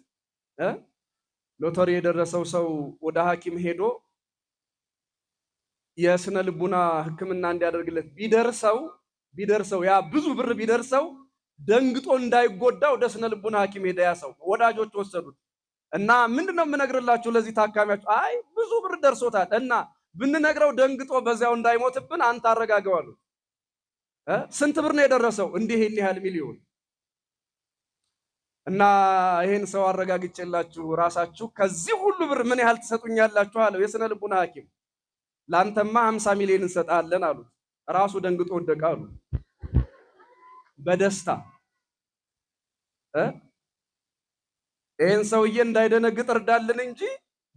ሎተሪ የደረሰው ሰው ወደ ሐኪም ሄዶ የስነ ልቡና ሕክምና እንዲያደርግለት ቢደርሰው ያ ብዙ ብር ቢደርሰው ደንግጦ እንዳይጎዳ ወደ ስነ ልቡና ሐኪም ሄደ። ያ ሰው ወዳጆች ወሰዱት እና ምንድነው የምነግርላችሁ ለዚህ ታካሚያችሁ? አይ ብዙ ብር ደርሶታል እና ብንነግረው ደንግጦ በዚያው እንዳይሞትብን አንተ አረጋገዋሉ። ስንት ብር ነው የደረሰው? እንዲህ ይሄን ያህል ሚሊዮን። እና ይሄን ሰው አረጋግጬላችሁ ራሳችሁ ከዚህ ሁሉ ብር ምን ያህል ትሰጡኛላችሁ አለው የስነ ልቡና ሐኪም። ላንተማ 50 ሚሊዮን እንሰጣለን አሉት። ራሱ ደንግጦ ወደቀ አሉ በደስታ ይሄን ሰውዬ እንዳይደነግጥ እርዳልን እንጂ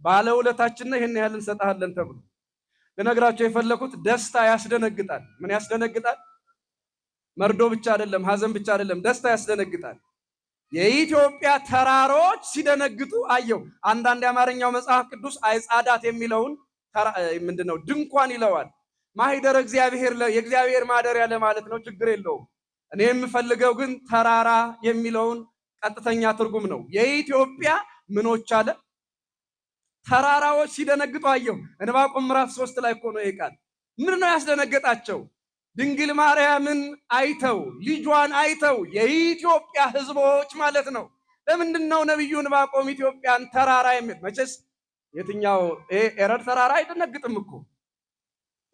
ባለውለታችን ነው ይሄን ያህል እንሰጣለን ተብሎ። ለነግራችሁ የፈለኩት ደስታ ያስደነግጣል። ምን ያስደነግጣል? መርዶ ብቻ አይደለም፣ ሐዘን ብቻ አይደለም፣ ደስታ ያስደነግጣል። የኢትዮጵያ ተራሮች ሲደነግጡ አየው። አንዳንድ የአማርኛው መጽሐፍ ቅዱስ አይጻዳት የሚለውን ምንድነው ድንኳን ይለዋል። ማህደረ እግዚአብሔር የእግዚአብሔር ማደሪያ ለማለት ነው። ችግር የለውም። እኔ የምፈልገው ግን ተራራ የሚለውን ቀጥተኛ ትርጉም ነው። የኢትዮጵያ ምኖች አለ ተራራዎች ሲደነግጡ አየው። ዕንባቆም ምዕራፍ 3 ላይ እኮ ነው ይሄ ቃል። ምን ነው ያስደነገጣቸው? ድንግል ማርያምን አይተው ልጇን አይተው የኢትዮጵያ ሕዝቦች ማለት ነው። ለምንድን ነው ነብዩ ዕንባቆም ኢትዮጵያን ተራራ የሚል? መቼስ የትኛው ኤረር ተራራ አይደነግጥም እኮ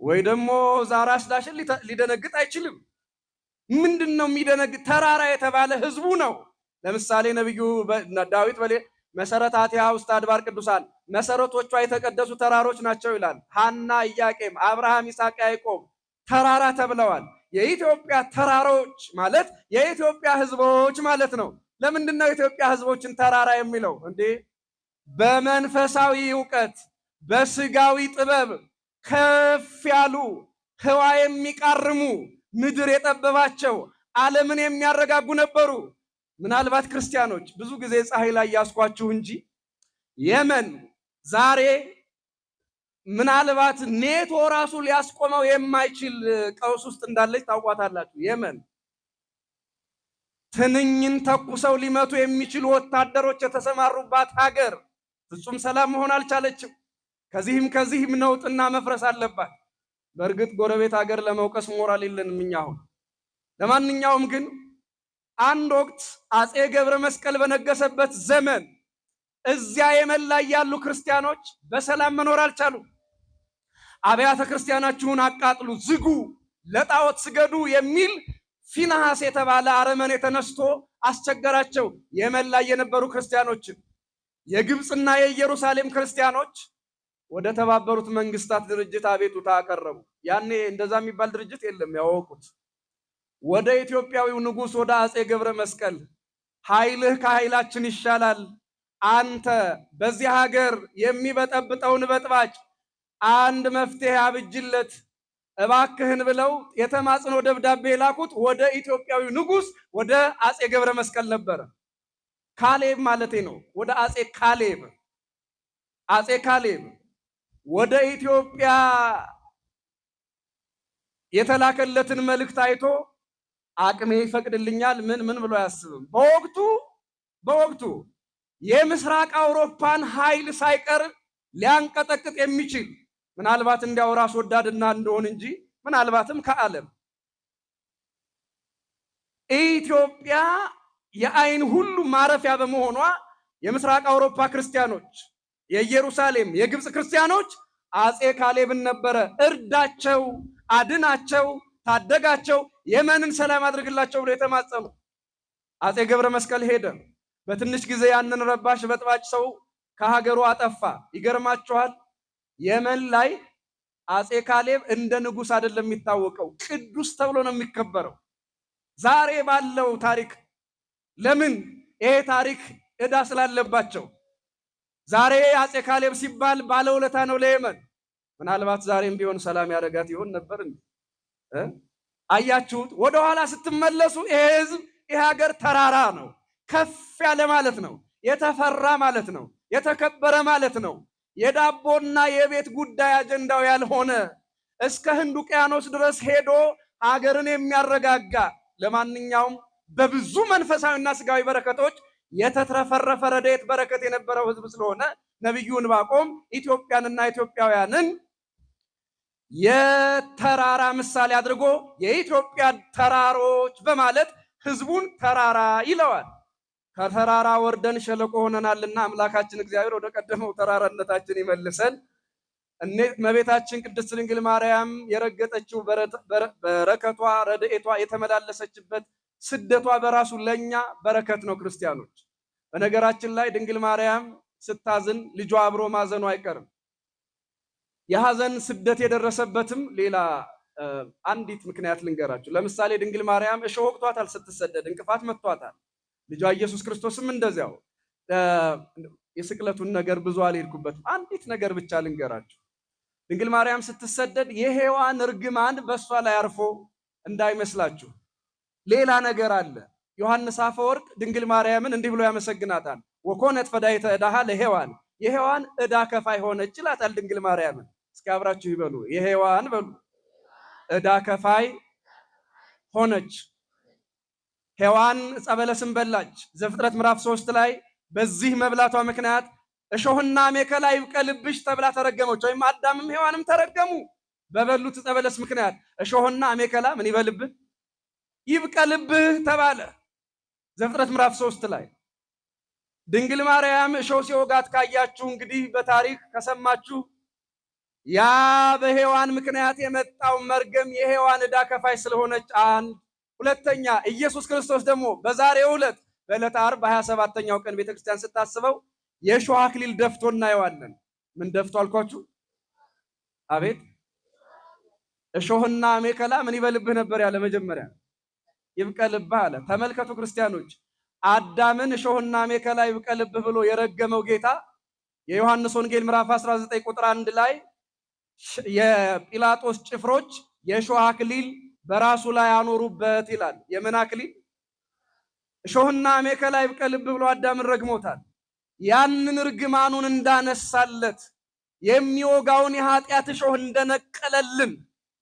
ወይ ደግሞ ዛራ ስላሽን ሊደነግጥ አይችልም። ምንድነው የሚደነግጥ? ተራራ የተባለ ሕዝቡ ነው። ለምሳሌ ነብዩ ዳዊት መሰረታቲሃ ውስተ አድባር ቅዱሳን መሰረቶቿ የተቀደሱ ተራሮች ናቸው ይላል። ሐና፣ ኢያቄም፣ አብርሃም፣ ይስሐቅ፣ ያዕቆብ ተራራ ተብለዋል። የኢትዮጵያ ተራሮች ማለት የኢትዮጵያ ሕዝቦች ማለት ነው። ለምንድን ነው የኢትዮጵያ ሕዝቦችን ተራራ የሚለው? እንዴ በመንፈሳዊ ዕውቀት በስጋዊ ጥበብ ከፍ ያሉ ህዋ የሚቃርሙ ምድር የጠበባቸው ዓለምን የሚያረጋጉ ነበሩ። ምናልባት ክርስቲያኖች ብዙ ጊዜ ፀሐይ ላይ ያስኳችሁ እንጂ የመን ዛሬ ምናልባት ኔቶ ራሱ ሊያስቆመው የማይችል ቀውስ ውስጥ እንዳለች ታውቋታላችሁ። የመን ትንኝን ተኩሰው ሊመቱ የሚችሉ ወታደሮች የተሰማሩባት ሀገር ፍጹም ሰላም መሆን አልቻለችም። ከዚህም ነውጥና መፍረስ አለባት። በእርግጥ ጎረቤት ሀገር ለመውቀስ ሞራል የለንም እኛ አሁን። ለማንኛውም ግን አንድ ወቅት አጼ ገብረ መስቀል በነገሰበት ዘመን እዚያ የመን ላይ ያሉ ክርስቲያኖች በሰላም መኖር አልቻሉም። አብያተ ክርስቲያናችሁን አቃጥሉ፣ ዝጉ፣ ለጣዖት ስገዱ የሚል ፊንሐስ የተባለ አረመኔ ተነስቶ አስቸገራቸው የመን ላይ የነበሩ ክርስቲያኖችን። የግብፅና የኢየሩሳሌም ክርስቲያኖች ወደ ተባበሩት መንግስታት ድርጅት አቤቱታ አቀረቡ። ያኔ እንደዛ የሚባል ድርጅት የለም ያወቁት። ወደ ኢትዮጵያዊው ንጉስ ወደ አጼ ገብረ መስቀል ኃይልህ ከኃይላችን ይሻላል፣ አንተ በዚህ ሀገር የሚበጠብጠውን በጥባጭ አንድ መፍትሄ አብጅለት እባክህን ብለው የተማጽኖ ደብዳቤ ላኩት ወደ ኢትዮጵያዊው ንጉስ ወደ አጼ ገብረ መስቀል ነበረ። ካሌብ ማለቴ ነው። ወደ አጼ ካሌብ ወደ ኢትዮጵያ የተላከለትን መልእክት አይቶ አቅሜ ይፈቅድልኛል ምን ብሎ አያስብም። በወቅቱ የምስራቅ አውሮፓን ኃይል ሳይቀር ሊያንቀጠቅጥ የሚችል ምናልባት እንዲያው ራስ ወዳድና እንደሆን እንጂ ምናልባትም ከዓለም ኢትዮጵያ የአይን ሁሉ ማረፊያ በመሆኗ የምስራቅ አውሮፓ ክርስቲያኖች፣ የኢየሩሳሌም፣ የግብፅ ክርስቲያኖች አጼ ካሌብን ነበረ እርዳቸው፣ አድናቸው፣ ታደጋቸው፣ የመንን ሰላም አድርግላቸው ብሎ የተማጸኑ። አጼ ገብረ መስቀል ሄደ። በትንሽ ጊዜ ያንን ረባሽ በጥባጭ ሰው ከሀገሩ አጠፋ። ይገርማችኋል፣ የመን ላይ አጼ ካሌብ እንደ ንጉስ አይደለም የሚታወቀው፣ ቅዱስ ተብሎ ነው የሚከበረው። ዛሬ ባለው ታሪክ ለምን ይሄ ታሪክ ዕዳ ስላለባቸው ዛሬ አጼ ካሌብ ሲባል ባለውለታ ነው ለየመን። ምናልባት ዛሬም ቢሆን ሰላም ያደርጋት ይሆን ነበር እንዴ? አያችሁት? ወደኋላ ስትመለሱ ይሄ ህዝብ ይሄ ሀገር ተራራ ነው፣ ከፍ ያለ ማለት ነው፣ የተፈራ ማለት ነው፣ የተከበረ ማለት ነው። የዳቦና የቤት ጉዳይ አጀንዳው ያልሆነ እስከ ህንድ ውቅያኖስ ድረስ ሄዶ ሀገርን የሚያረጋጋ ለማንኛውም በብዙ መንፈሳዊና ስጋዊ በረከቶች የተትረፈረፈ ረድኤት በረከት የነበረው ሕዝብ ስለሆነ ነቢዩ ዕንባቆም ኢትዮጵያንና ኢትዮጵያውያንን የተራራ ምሳሌ አድርጎ የኢትዮጵያ ተራሮች በማለት ሕዝቡን ተራራ ይለዋል። ከተራራ ወርደን ሸለቆ ሆነናልና አምላካችን እግዚአብሔር ወደ ቀደመው ተራራነታችን ይመልሰን። እመቤታችን ቅድስት ድንግል ማርያም የረገጠችው በረከቷ ረድኤቷ የተመላለሰችበት ስደቷ በራሱ ለኛ በረከት ነው። ክርስቲያኖች፣ በነገራችን ላይ ድንግል ማርያም ስታዝን ልጇ አብሮ ማዘኑ አይቀርም። የሐዘን ስደት የደረሰበትም ሌላ አንዲት ምክንያት ልንገራችሁ። ለምሳሌ ድንግል ማርያም እሾህ ወቅቷታል ስትሰደድ፣ እንቅፋት መቷታል። ልጇ ኢየሱስ ክርስቶስም እንደዚያው። የስቅለቱን ነገር ብዙ አልሄድኩበትም። አንዲት ነገር ብቻ ልንገራችሁ። ድንግል ማርያም ስትሰደድ የሔዋን እርግማን በእሷ ላይ አርፎ እንዳይመስላችሁ ሌላ ነገር አለ። ዮሐንስ አፈወርቅ ድንግል ማርያምን እንዲህ ብሎ ያመሰግናታል። ወኮነት ፈዳይተ ዕዳሃ ለሔዋን፣ የሔዋን ዕዳ ከፋይ ሆነች ይላታል ድንግል ማርያምን። እስኪ አብራችሁ ይበሉ፣ የሔዋን በሉ፣ ዕዳ ከፋይ ሆነች። ሔዋን ዕፀ በለስን በላች። ዘፍጥረት ምዕራፍ 3 ላይ በዚህ መብላቷ ምክንያት እሾህና አሜከላ ይብቀልብሽ ተብላ ተረገመች። ወይም አዳምም ሔዋንም ተረገሙ በበሉት ዕፀ በለስ ምክንያት። እሾህና አሜከላ ምን ይበልብህ? ይብቀልብህ ተባለ። ዘፍጥረት ምዕራፍ 3 ላይ ድንግል ማርያም እሾህ ሲወጋት ካያችሁ እንግዲህ በታሪክ ከሰማችሁ ያ በሔዋን ምክንያት የመጣው መርገም የሔዋን ዕዳ ከፋይ ስለሆነች አንድ። ሁለተኛ ኢየሱስ ክርስቶስ ደግሞ በዛሬው ዕለት በዕለተ ዓርብ በ27ኛው ቀን ቤተክርስቲያን ስታስበው የእሾህ አክሊል ደፍቶ እናየዋለን። ምን ደፍቶ አልኳችሁ? አቤት! እሾህና አሜከላ ምን ይበልብህ ነበር ያለ? መጀመሪያ ይብቀልብህ አለ። ተመልከቱ ክርስቲያኖች፣ አዳምን እሾህና አሜከላ ይብቀልብህ ብሎ የረገመው ጌታ የዮሐንስ ወንጌል ምዕራፍ 19 ቁጥር 1 ላይ የጲላጦስ ጭፍሮች የእሾህ አክሊል በራሱ ላይ አኖሩበት ይላል። የምን አክሊል? እሾህና አሜከላ ይብቀልብህ ብሎ አዳምን ረግሞታል። ያንን እርግማኑን እንዳነሳለት የሚወጋውን የኃጢአት እሾህ እንደነቀለልን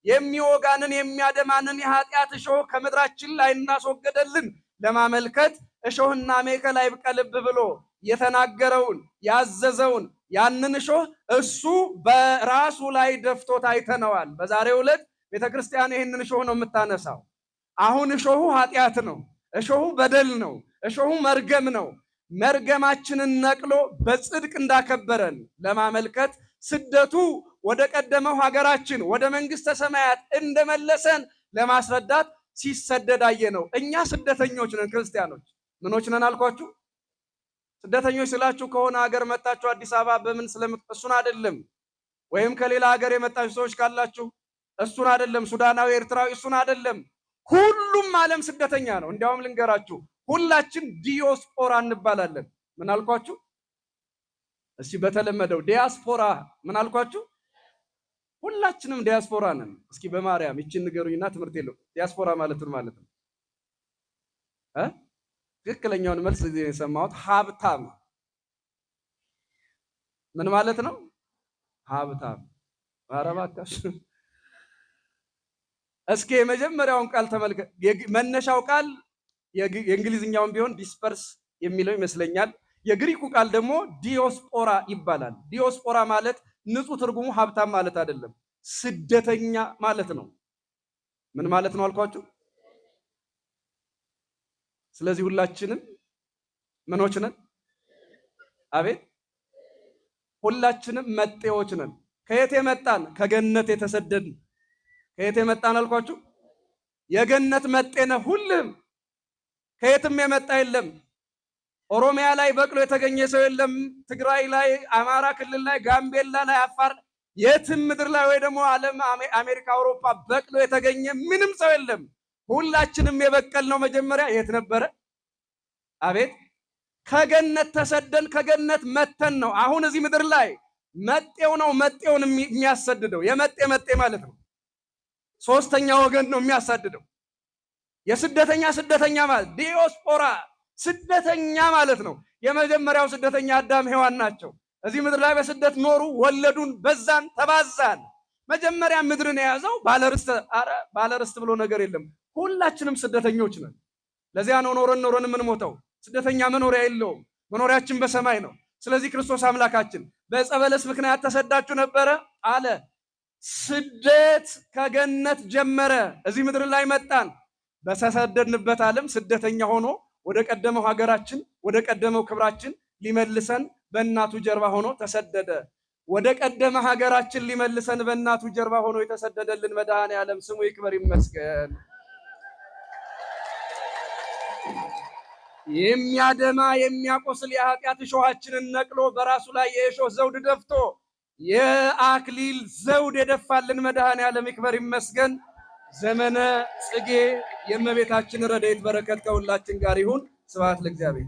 የሚወጋንን የሚያደማንን የኃጢአት እሾህ ከምድራችን ላይ እናስወገደልን ለማመልከት እሾህና አሜከላ ይብቀልብህ ብሎ የተናገረውን ያዘዘውን ያንን እሾህ እሱ በራሱ ላይ ደፍቶት አይተነዋል። በዛሬው ዕለት ቤተክርስቲያን ይህንን እሾህ ነው የምታነሳው። አሁን እሾሁ ኃጢአት ነው፣ እሾሁ በደል ነው፣ እሾሁ መርገም ነው። መርገማችንን ነቅሎ በጽድቅ እንዳከበረን ለማመልከት ስደቱ ወደ ቀደመው ሀገራችን ወደ መንግስተ ሰማያት እንደመለሰን ለማስረዳት ሲሰደድ አየነው። እኛ ስደተኞች ነን ክርስቲያኖች። ምኖች ነን አልኳችሁ? ስደተኞች ስላችሁ ከሆነ ሀገር መጣችሁ አዲስ አበባ በምን እሱን አይደለም። ወይም ከሌላ ሀገር የመጣችሁ ሰዎች ካላችሁ እሱን አይደለም። ሱዳናዊ፣ ኤርትራዊ እሱን አይደለም። ሁሉም ዓለም ስደተኛ ነው። እንዲያውም ልንገራችሁ፣ ሁላችን ዲዮስፖራ እንባላለን። ምን አልኳችሁ? እስኪ በተለመደው ዲያስፖራ ምን አልኳችሁ? ሁላችንም ዲያስፖራ ነን። እስኪ በማርያም ይችን ንገሩኝና ትምህርት የለው ዲያስፖራ ማለት ምን ማለት ነው? ትክክለኛውን መልስ የሰማሁት ሀብታም። ምን ማለት ነው? ሀብታም። ኧረ እባክሽ እስኪ የመጀመሪያውን ቃል ተመልከት። መነሻው ቃል የእንግሊዝኛውን ቢሆን ዲስፐርስ የሚለው ይመስለኛል። የግሪኩ ቃል ደግሞ ዲዮስፖራ ይባላል። ዲዮስፖራ ማለት ንጹህ ትርጉሙ ሀብታም ማለት አይደለም፣ ስደተኛ ማለት ነው። ምን ማለት ነው አልኳችሁ? ስለዚህ ሁላችንም ምኖች ነን? አቤት! ሁላችንም መጤዎች ነን። ከየት የመጣን? ከገነት የተሰደድን። ከየት የመጣን አልኳችሁ? የገነት መጤነ። ሁሉም ከየትም የመጣ የለም። ኦሮሚያ ላይ በቅሎ የተገኘ ሰው የለም። ትግራይ ላይ፣ አማራ ክልል ላይ፣ ጋምቤላ ላይ፣ አፋር፣ የትም ምድር ላይ ወይ ደግሞ ዓለም አሜሪካ፣ አውሮፓ በቅሎ የተገኘ ምንም ሰው የለም። ሁላችንም የበቀልነው መጀመሪያ የት ነበረ? አቤት! ከገነት ተሰደን ከገነት መተን ነው። አሁን እዚህ ምድር ላይ መጤው ነው መጤውን የሚያሰድደው። የመጤ መጤ ማለት ነው። ሶስተኛ ወገን ነው የሚያሳድደው። የስደተኛ ስደተኛ ማለት ዲዮስፖራ ስደተኛ ማለት ነው። የመጀመሪያው ስደተኛ አዳም ሔዋን ናቸው። እዚህ ምድር ላይ በስደት ኖሩ፣ ወለዱን፣ በዛን፣ ተባዛን። መጀመሪያ ምድርን የያዘው ባለርስት። አረ ባለርስት ብሎ ነገር የለም። ሁላችንም ስደተኞች ነን። ለዚያ ነው ኖረን የምንሞተው። ስደተኛ መኖሪያ የለውም። መኖሪያችን በሰማይ ነው። ስለዚህ ክርስቶስ አምላካችን በዕፀ በለስ ምክንያት ተሰዳችሁ ነበረ አለ። ስደት ከገነት ጀመረ። እዚህ ምድር ላይ መጣን። በተሰደድንበት ዓለም ስደተኛ ሆኖ ወደ ቀደመው ሀገራችን ወደ ቀደመው ክብራችን ሊመልሰን በእናቱ ጀርባ ሆኖ ተሰደደ። ወደ ቀደመ ሀገራችን ሊመልሰን በእናቱ ጀርባ ሆኖ የተሰደደልን መድኃኔዓለም ስሙ ይክበር ይመስገን። የሚያደማ የሚያቆስል የኃጢአት እሾሃችንን ነቅሎ በራሱ ላይ የእሾህ ዘውድ ደፍቶ የአክሊል ዘውድ የደፋልን መድኃኔዓለም ይክበር ይመስገን። ዘመነ ጽጌ የእመቤታችን ረድኤት በረከት ከሁላችን ጋር ይሁን። ስብሐት ለእግዚአብሔር።